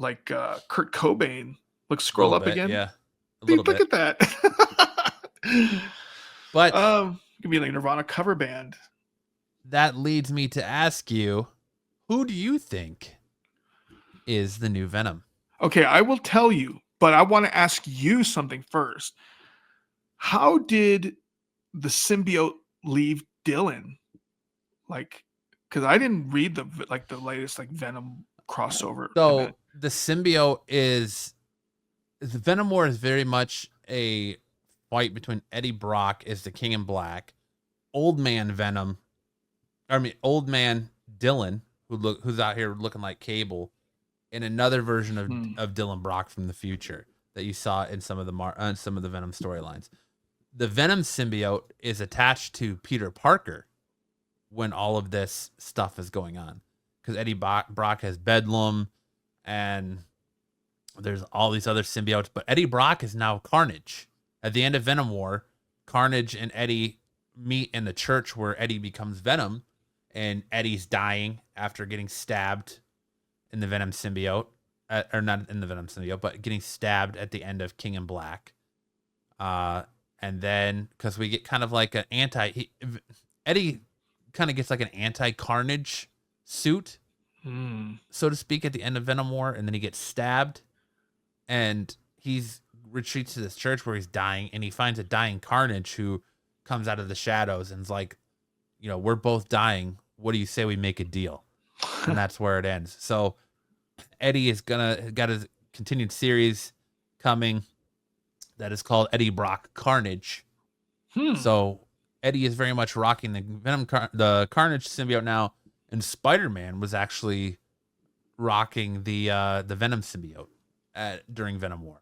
Cobain. Look, scroll up again. Yeah. Look at that. But it could be like a Nirvana cover band. That leads me to ask you, who do you think is the new Venom? Okay, I will tell you, but I want to ask you something first. How did the symbiote leave Dylan? Because I didn't read the latest Venom crossover. So event. The symbiote the Venom War is very much a fight between Eddie Brock as the King in Black, Old Man Dylan, who's out here looking like Cable, and another version of Dylan Brock from the future that you saw in some of the Venom storylines. The Venom symbiote is attached to Peter Parker when all of this stuff is going on, because Eddie Brock has Bedlam, and there's all these other symbiotes, but Eddie Brock is now Carnage. At the end of Venom War, Carnage and Eddie meet in the church where Eddie becomes Venom, and Eddie's dying after getting stabbed in the Venom symbiote, or not in the Venom symbiote, but getting stabbed at the end of King in Black. And then, because we get kind of like an Eddie kind of gets like an anti-Carnage suit, so to speak, at the end of Venom War, and then he gets stabbed, and he's retreats to this church where he's dying, and he finds a dying Carnage who comes out of the shadows and's like, we're both dying. What do you say we make a deal? And that's where it ends. So Eddie is got his continued series coming that is called Eddie Brock Carnage. So Eddie is very much rocking the Carnage symbiote now, and Spider-Man was actually rocking the Venom symbiote during Venom War.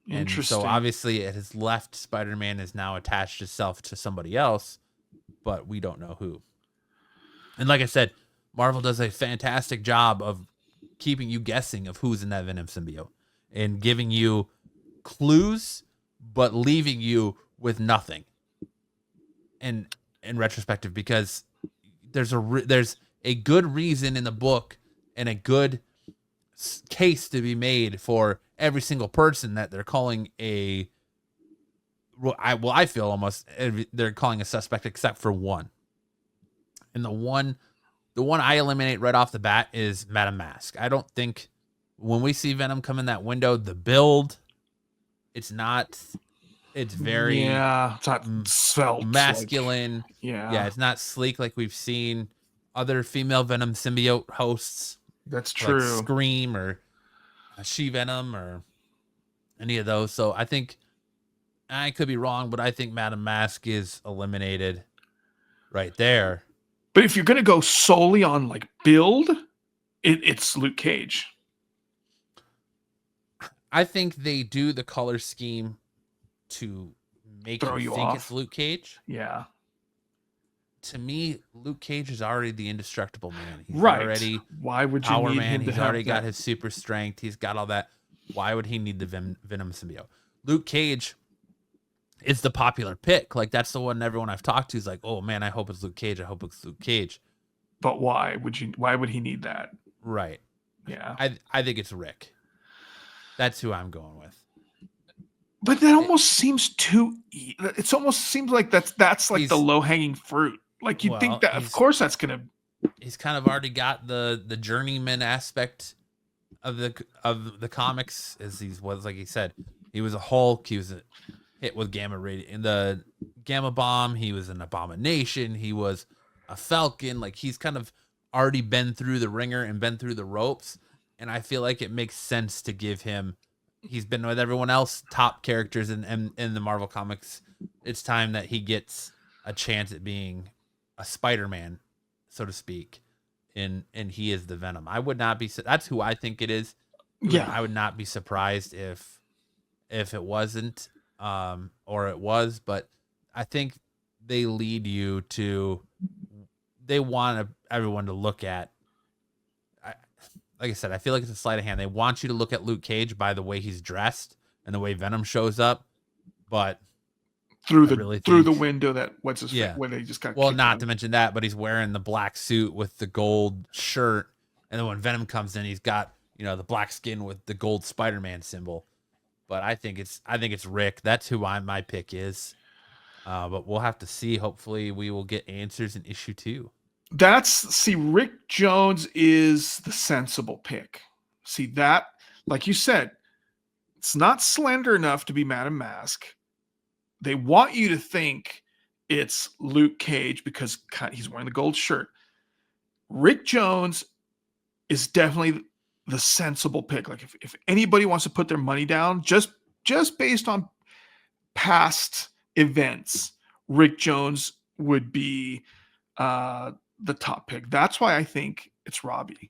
And so obviously it has left. Spider-Man is now attached itself to somebody else, but we don't know who. And like I said, Marvel does a fantastic job of keeping you guessing of who's in that Venom symbiote and giving you clues, but leaving you with nothing. And in retrospective, because there's a good reason in the book and a good case to be made for every single person that they're calling I feel almost they're calling a suspect except for one. And the one I eliminate right off the bat is Madame Mask. I don't think when we see Venom come in that window, the build, it's very it's not svelte, masculine. Yeah, it's not sleek like we've seen other female Venom symbiote hosts. That's true. Like Scream or She-Venom or any of those. So I think, I could be wrong, but I think Madame Mask is eliminated right there. But if you're going to go solely on like build, it's Luke Cage. I think they do the color scheme to make you think it's Luke Cage. Yeah. To me, Luke Cage is already the indestructible man. He's right. already Why would you need him? He's already got his super strength. He's got all that. Why would he need the Venom symbiote? Luke Cage is the popular pick. Like, that's the one everyone I've talked to is like, oh man, I hope it's Luke Cage. I hope it's Luke Cage. But why would he need that? Right. Yeah. I think it's Rick. That's who I'm going with. But that almost seems too. It almost seems like that's like the low hanging fruit. Like you think that, of course, that's gonna. He's kind of already got the journeyman aspect of the comics. As like he said, he was a Hulk. He was hit with gamma ray in the gamma bomb. He was an Abomination. He was a Falcon. Like, he's kind of already been through the ringer and been through the ropes. And I feel like it makes sense to give him. He's been with everyone else, top characters in the Marvel comics. It's time that he gets a chance at being a Spider-Man, so to speak, and he is the Venom. I would not be. That's who I think it is. Yeah, I would not be surprised if it wasn't, or it was. But I think they lead you to. They want everyone to look at. Like I said, I feel like it's a sleight of hand. They want you to look at Luke Cage by the way he's dressed and the way Venom shows up, but through the window that where they just got. Well, not to mention that, but he's wearing the black suit with the gold shirt, and then when Venom comes in, he's got the black skin with the gold Spider-Man symbol. But I think it's Rick. That's who my pick is. But we'll have to see. Hopefully, we will get answers in issue 2. Rick Jones is the sensible pick. See that, like you said, it's not slender enough to be Madame Mask. They want you to think it's Luke Cage because he's wearing the gold shirt. Rick Jones is definitely the sensible pick. Like if anybody wants to put their money down, just based on past events, Rick Jones would be the top pick. That's why I think it's Robbie.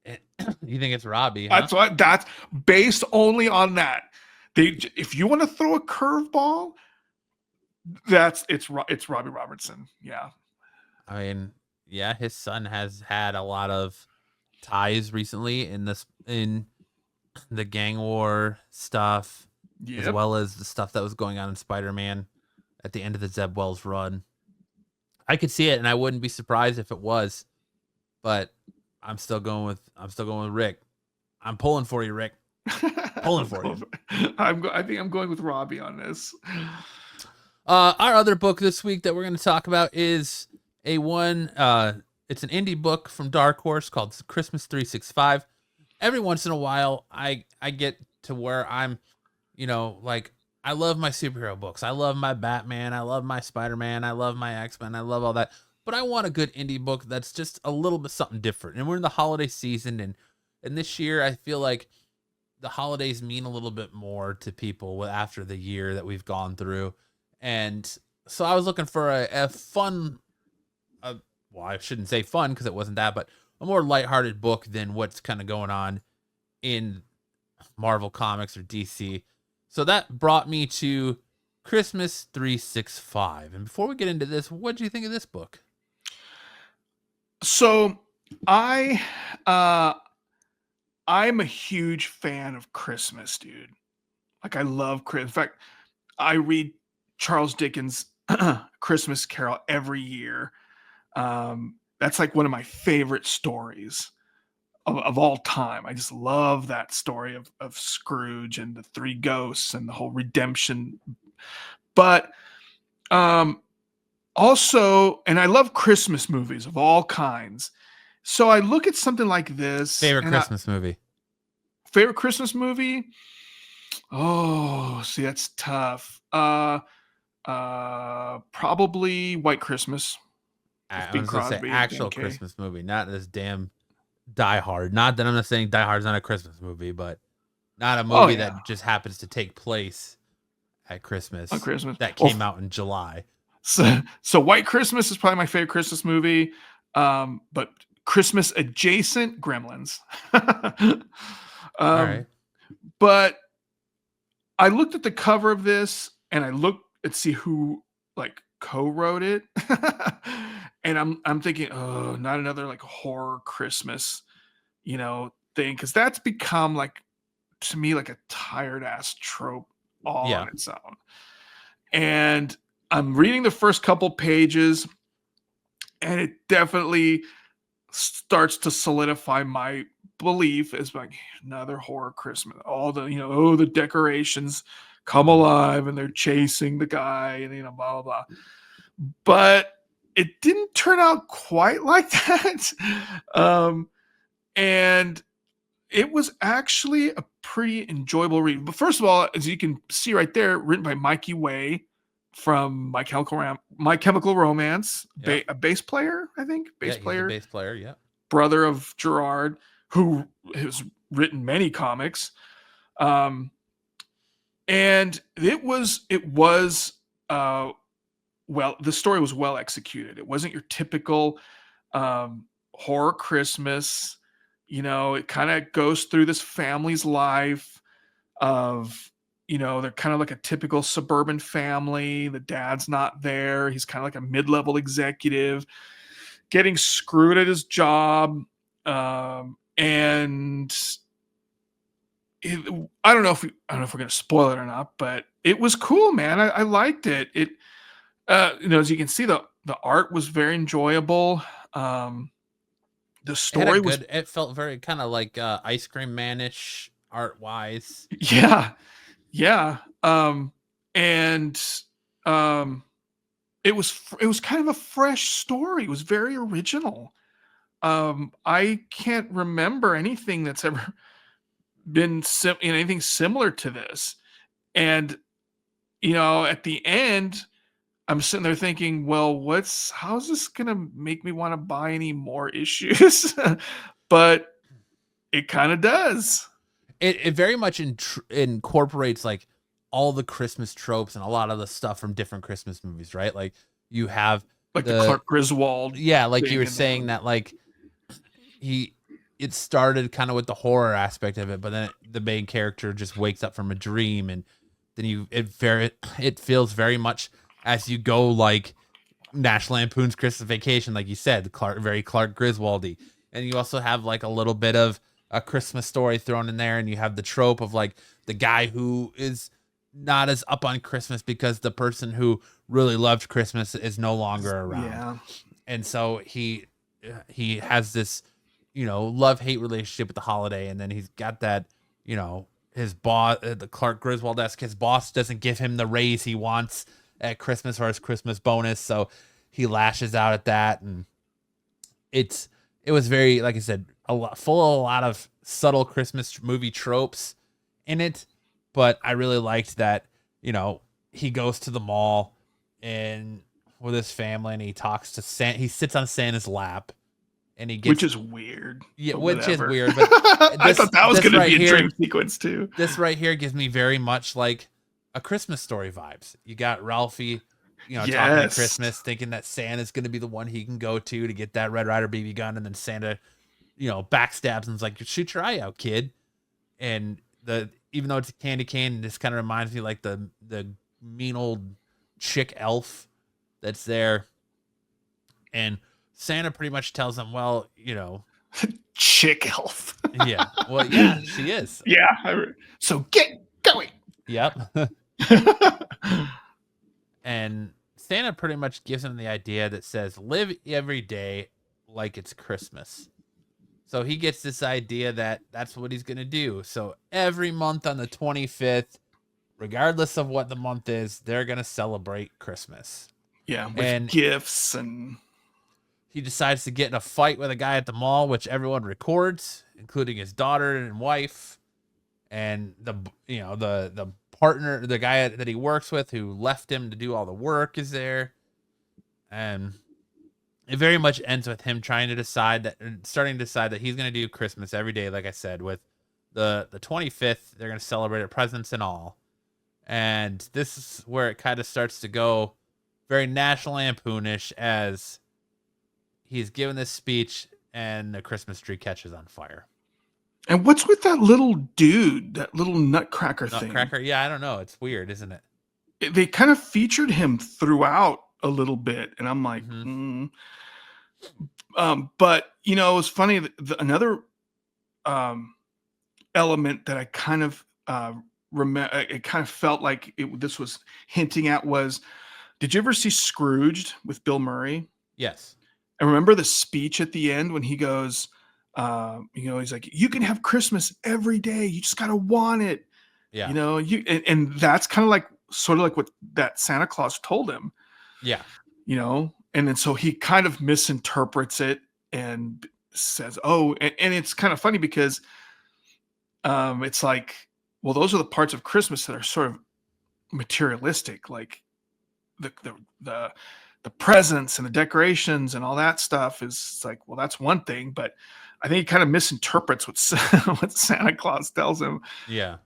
You think it's Robbie? Huh? That's based only on that. If you want to throw a curveball, it's Robbie Robertson. Yeah. I mean, yeah, his son has had a lot of ties recently in the gang war stuff, as well as the stuff that was going on in Spider-Man at the end of the Zeb Wells run. I could see it, and I wouldn't be surprised if it was, but I'm still going with Rick. I'm pulling for you, Rick. Pulling for you. I think I'm going with Robbie on this. Our other book this week that we're going to talk about is it's an indie book from Dark Horse called Christmas 365. Every once in a while, I get to where I'm, like, I love my superhero books. I love my Batman. I love my Spider-Man. I love my X-Men. I love all that. But I want a good indie book that's just a little bit something different. And we're in the holiday season, and this year I feel like the holidays mean a little bit more to people after the year that we've gone through. And so I was looking for a fun, well, I shouldn't say fun because it wasn't that, but a more lighthearted book than what's kind of going on in Marvel Comics or DC. So that brought me to Christmas 365. And before we get into this, what do you think of this book? So I I'm a huge fan of Christmas, dude. Like I love Christmas. In fact, I read Charles Dickens' Christmas Carol every year. That's like one of my favorite stories of all time. I just love that story of Scrooge and the three ghosts and the whole redemption. But also, and I love Christmas movies of all kinds. So I look at something like this. Favorite Christmas movie? Favorite Christmas movie? Oh, see, that's tough. Probably White Christmas. I was gonna say actual Christmas movie, not this damn Die Hard. Not that I'm not saying Die Hard's not a Christmas movie, but not a movie that just happens to take place at Christmas. On Christmas that came out in July. So White Christmas is probably my favorite Christmas movie. But Christmas adjacent, Gremlins. All right. But I looked at the cover of this and I looked and see who like co-wrote it. And I'm thinking, oh, not another like horror Christmas, thing. Cause that's become like, to me, like a tired ass trope all on its own. And I'm reading the first couple pages and it definitely starts to solidify my belief as like another horror Christmas. All the, the decorations come alive and they're chasing the guy and, blah, blah, blah. But it didn't turn out quite like that. And it was actually a pretty enjoyable read. But first of all, as you can see right there, written by Mikey Way from My Chemical Romance, a bass player, I think. Bass player, yeah. Brother of Gerard, who has written many comics. And it was well, the story was well executed. It wasn't your typical horror Christmas. It kind of goes through this family's life of, they're kind of like a typical suburban family. The dad's not there. He's kind of like a mid-level executive getting screwed at his job. And I don't know if we're going to spoil it or not, but it was cool, man. I liked it. It, as you can see, the art was very enjoyable. The story it felt very kind of like Ice Cream Man-ish art wise. Yeah. And it was kind of a fresh story. It was very original. I can't remember anything that's ever been anything similar to this. And at the end, I'm sitting there thinking, well, how's this gonna make me want to buy any more issues? But it kind of does. It very much incorporates like all the Christmas tropes and a lot of the stuff from different Christmas movies, right? Like you have like the Clark Griswold. Yeah, like you were saying that like it started kind of with the horror aspect of it, but then the main character just wakes up from a dream, and then it feels very much as you go like National Lampoon's Christmas Vacation, like you said, very Clark Griswoldy. And you also have like a little bit of a Christmas Story thrown in there, and you have the trope of like the guy who is not as up on Christmas because the person who really loved Christmas is no longer around. Yeah. And so he has this, love-hate relationship with the holiday, and then he's got that, his boss, the Clark Griswold-esque, his boss doesn't give him the raise he wants at Christmas or his Christmas bonus, so he lashes out at that. And it was very, like I said, a lot of subtle Christmas movie tropes in it, but I really liked that, he goes to the mall and with his family, and he talks to Santa. He sits on Santa's lap, and he Which gets is weird. yeah, But which is whatever. weird. But I this thought that was this going to right be a here, dream sequence too. this right here gives me very much like a Christmas Story vibes. You got Ralphie, talking at Yes. Christmas, thinking that Santa's going to be the one he can go to get that Red Ryder BB gun, and then Santa, backstabs and's like, "Shoot your eye out, kid." And even though it's a candy cane, this kind of reminds me like the mean old chick elf that's there, and Santa pretty much tells him, well, Chick elf. yeah, well, yeah, she is. Yeah. So get going. Yep. And Santa pretty much gives him the idea that says, live every day like it's Christmas. So he gets this idea that that's what he's going to do. So every month on the 25th, regardless of what the month is, they're going to celebrate Christmas. Yeah, with And gifts and he decides to get in a fight with a guy at the mall, which everyone records, including his daughter and wife, and the partner, the guy that he works with, who left him to do all the work, is there, and it very much ends with him starting to decide that he's going to do Christmas every day, like I said, with the 25th. They're going to celebrate it, presents and all, and this is where it kind of starts to go very National Lampoonish as he's given this speech and the Christmas tree catches on fire. And what's with that little dude, that little nutcracker thing? Nutcracker? Yeah, I don't know. It's weird, isn't it? They kind of featured him throughout a little bit, and I'm like, but it was funny. Another element that I kind of remember, it kind of felt like this was hinting at was, did you ever see Scrooged with Bill Murray? Yes. I remember the speech at the end when he goes, he's like, you can have Christmas every day. You just got to want it. Yeah. And that's kind of like, sort of like what that Santa Claus told him. Yeah. And then so he kind of misinterprets it and says, and it's kind of funny because it's like, well, those are the parts of Christmas that are sort of materialistic, like the presents and the decorations and all that stuff is like, well, that's one thing, but I think he kind of misinterprets what Santa Claus tells him. Yeah.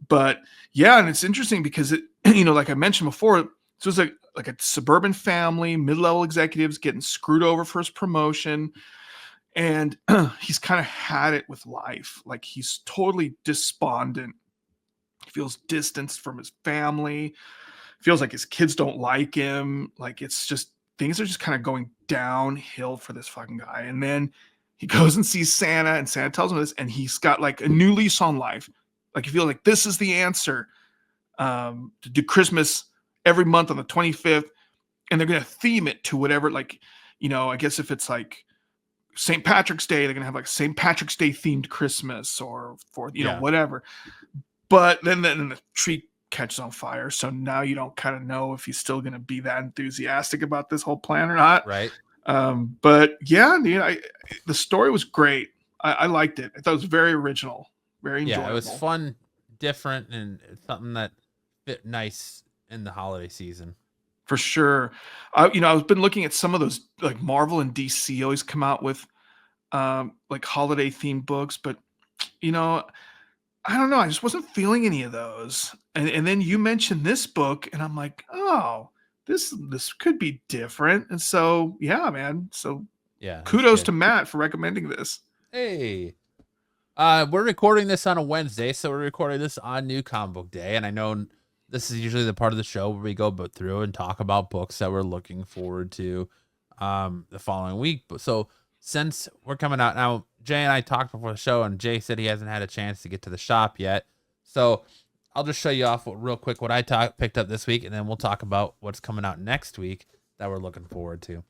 But yeah, and it's interesting because it, like I mentioned before, this was like a suburban family, mid-level executives getting screwed over for his promotion. And he's kind of had it with life. Like he's totally despondent. He feels distanced from his family. Feels like his kids don't like him. Like it's just, things are just kind of going downhill for this fucking guy. And then he goes and sees Santa, and Santa tells him this, and he's got like a new lease on life. Like you feel like this is the answer, to do Christmas every month on the 25th. And they're going to theme it to whatever, like, I guess if it's like St. Patrick's Day, they're going to have like St. Patrick's Day themed Christmas or for, whatever. But then the tree catches on fire, so now you don't kind of know if he's still going to be that enthusiastic about this whole plan or not, right? But yeah, the story was great. I liked it. I thought it was very original, very enjoyable. Yeah, it was fun, different, and something that fit nice in the holiday season for sure. I've been looking at some of those, like Marvel and DC always come out with like holiday themed books, but I don't know. I just wasn't feeling any of those. And then you mentioned this book, and I'm like, oh, this could be different. And so, yeah, man. So, yeah, kudos to Matt for recommending this. Hey, we're recording this on a Wednesday, so we're recording this on New Comic Book Day. And I know this is usually the part of the show where we go through and talk about books that we're looking forward to the following week. So, since we're coming out now, Jay and I talked before the show, and Jay said he hasn't had a chance to get to the shop yet. So I'll just show you off real quick what I picked up this week, and then we'll talk about what's coming out next week that we're looking forward to.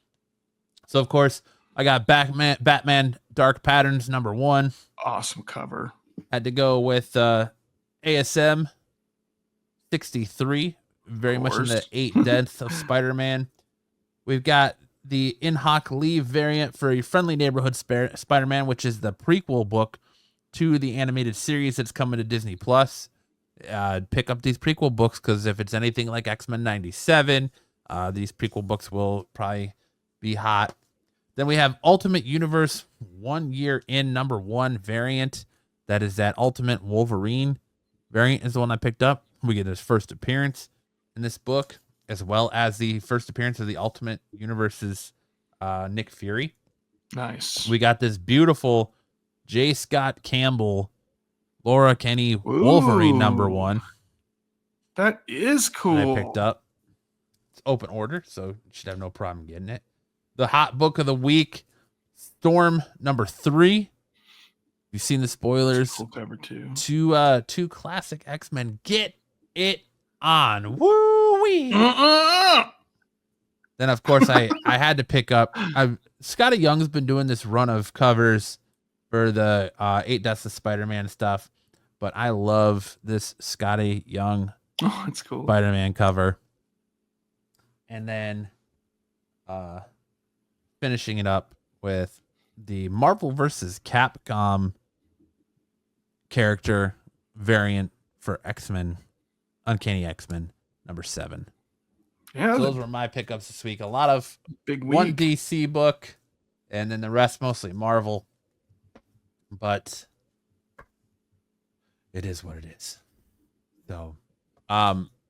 So, of course, I got Batman Dark Patterns #1. Awesome cover. Had to go with ASM 63, very much in the 8 Deaths of Spider-Man. We've got the In Hoc Leave variant for a Friendly Neighborhood Spider-Man, which is the prequel book to the animated series that's coming to Disney Plus. pick up these prequel books, because if it's anything like X-Men 97, these prequel books will probably be hot. Then we have Ultimate Universe 1 Year In #1 variant. That is that Ultimate Wolverine variant is the one I picked up. We get his first appearance in this book, as well as the first appearance of the Ultimate Universe's Nick Fury. Nice. We got this beautiful J. Scott Campbell, Laura Kinney Wolverine Ooh, #1 that is that cool. I picked up. It's open order, so you should have no problem getting it. The hot book of the week, Storm #3. You've seen the spoilers. Cool cover too. Two classic X-Men. Get it on. Woo-wee. Then, of course, I had to pick up. Scotty Young's been doing this run of covers for the 8 Deaths of Spider-Man stuff, but I love this Scotty Young that's cool. Spider-Man cover. And then finishing it up with the Marvel vs. Capcom character variant for X-Men, Uncanny X-Men #7. Yeah, So those were my pickups this week. A lot of big week. one DC book, and then the rest mostly Marvel. But it is what it is. So,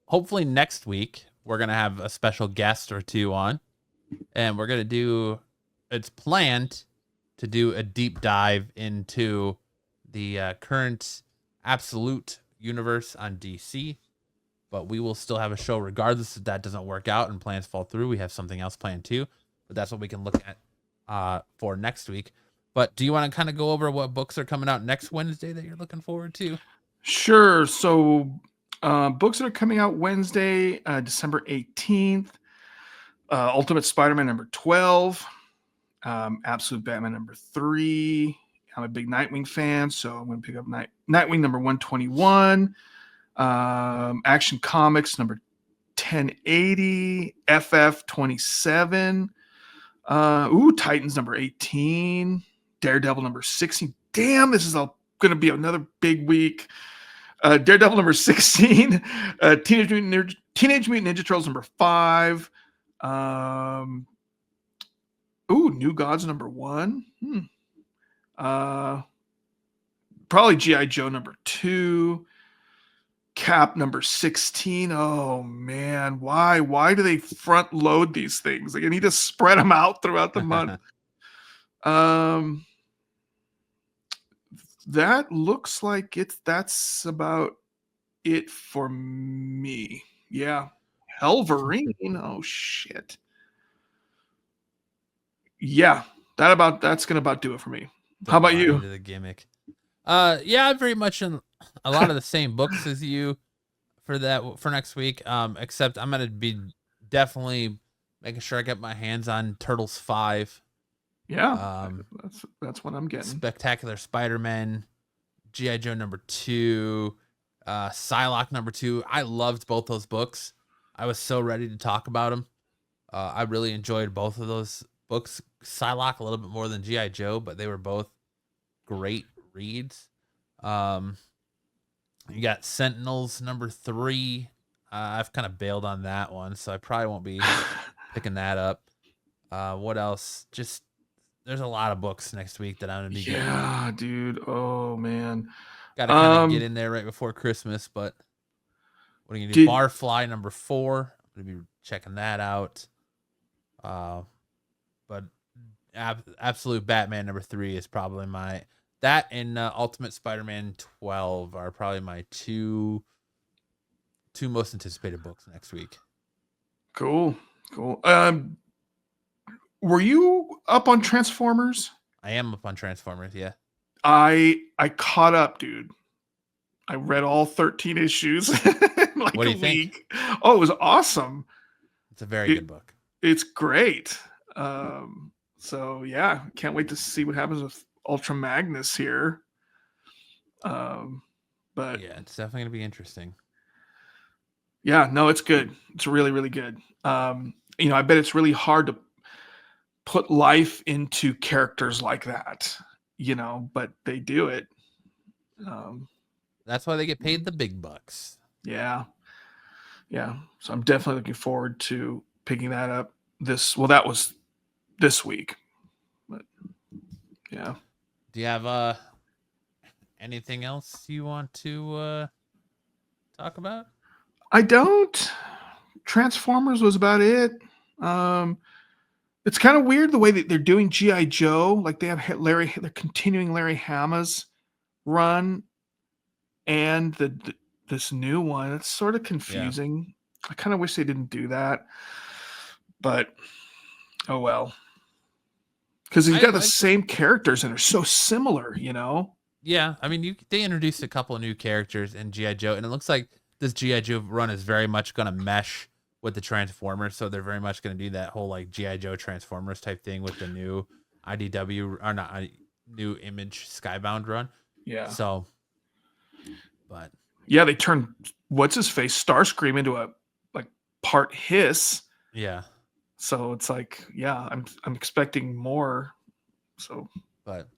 hopefully next week we're gonna have a special guest or two on, and we're gonna do. It's planned to do a deep dive into the current absolute universe on DC. But we will still have a show regardless if that doesn't work out and plans fall through. We have something else planned too, but that's what we can look at for next week. But do you want to kind of go over what books are coming out next Wednesday that you're looking forward to? Sure. So books that are coming out Wednesday, December 18th, Ultimate Spider-Man #12, Absolute Batman #3. I'm a big Nightwing fan, so I'm going to pick up Nightwing #121. Action Comics #1080, FF27, Titans #18, Daredevil #16. Damn, this is going to be another big week. Daredevil #16, Teenage Mutant Ninja Turtles #5, New Gods #1. Probably G.I. Joe #2. Cap #16. Oh man, why do they front load these things? Like, I need to spread them out throughout the month. That looks like that's about it for me. Yeah. Helverine. Oh shit. Yeah, that's gonna about do it for me. How about you? The gimmick. Yeah, I'm very much in a lot of the same books as you for next week. Except I'm gonna be definitely making sure I get my hands on Turtles 5. Yeah, that's what I'm getting. Spectacular Spider-Man, G.I. Joe #2, Psylocke #2. I loved both those books. I was so ready to talk about them. I really enjoyed both of those books. Psylocke a little bit more than G.I. Joe, but they were both great reads. You got Sentinels #3. I've kind of bailed on that one, so I probably won't be picking that up. What else? Just there's a lot of books next week that I'm gonna be getting. Yeah, dude. Oh man. Gotta kind of get in there right before Christmas, but what are you gonna do? Barfly #4. I'm gonna be checking that out. But Absolute Batman #3 is probably that and Ultimate Spider-Man 12 are probably my two most anticipated books next week. Cool. Were you up on Transformers? I am up on Transformers, yeah. I caught up, dude. I read all 13 issues in like what do you a think? week. Oh, it was awesome. It's a very good book. It's great. So yeah, can't wait to see what happens with Ultra Magnus here. But yeah, it's definitely gonna be interesting. Yeah, no, it's good. It's really, really good. I bet it's really hard to put life into characters like that, but they do it. That's why they get paid the big bucks. Yeah. Yeah. So I'm definitely looking forward to picking that up that was this week. But yeah. Do you have anything else you want to talk about? I don't. Transformers was about it. Um, it's kind of weird the way that they're doing GI Joe. Like they have they're continuing Larry Hama's run and this new one. It's sort of Yeah. confusing. I kind of wish they didn't do that, but oh well. Because he's got the I same characters and they're so similar, Yeah, I mean, they introduced a couple of new characters in GI Joe, and it looks like this GI Joe run is very much going to mesh with the Transformers. So they're very much going to do that whole like GI Joe Transformers type thing with the new IDW or not new Image Skybound run. Yeah. So, but yeah, they turned what's his face Starscream into a like part hiss. yeah, So it's like, yeah, I'm expecting more. So, but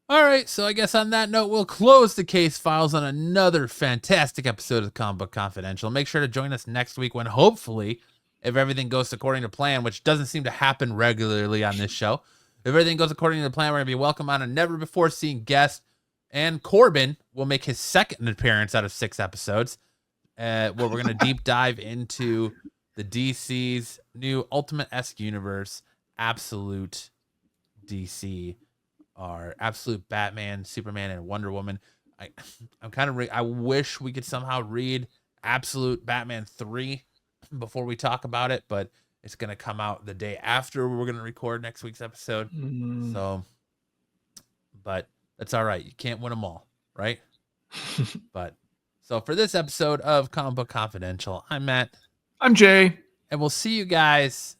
all right, so I guess on that note, we'll close the case files on another fantastic episode of Comic Book Confidential. Make sure to join us next week when hopefully, if everything goes according to plan, which doesn't seem to happen regularly on this show, if everything goes according to plan, we're going to be welcome on a never before seen guest, and Corbin will make his second appearance out of 6 episodes, where we're going to deep dive into the DC's new Ultimate-esque universe, Absolute DC. Are Absolute Batman, Superman, and Wonder Woman. I'm kind of I wish we could somehow read Absolute Batman 3 before we talk about it, but it's going to come out the day after we're going to record next week's episode. So, but that's all right. You can't win them all, right? But so for this episode of Comic Book Confidential, I'm Matt. I'm Jay. And we'll see you guys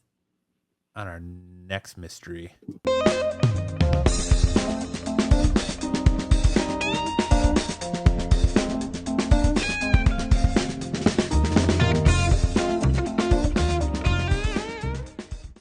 on our next mystery.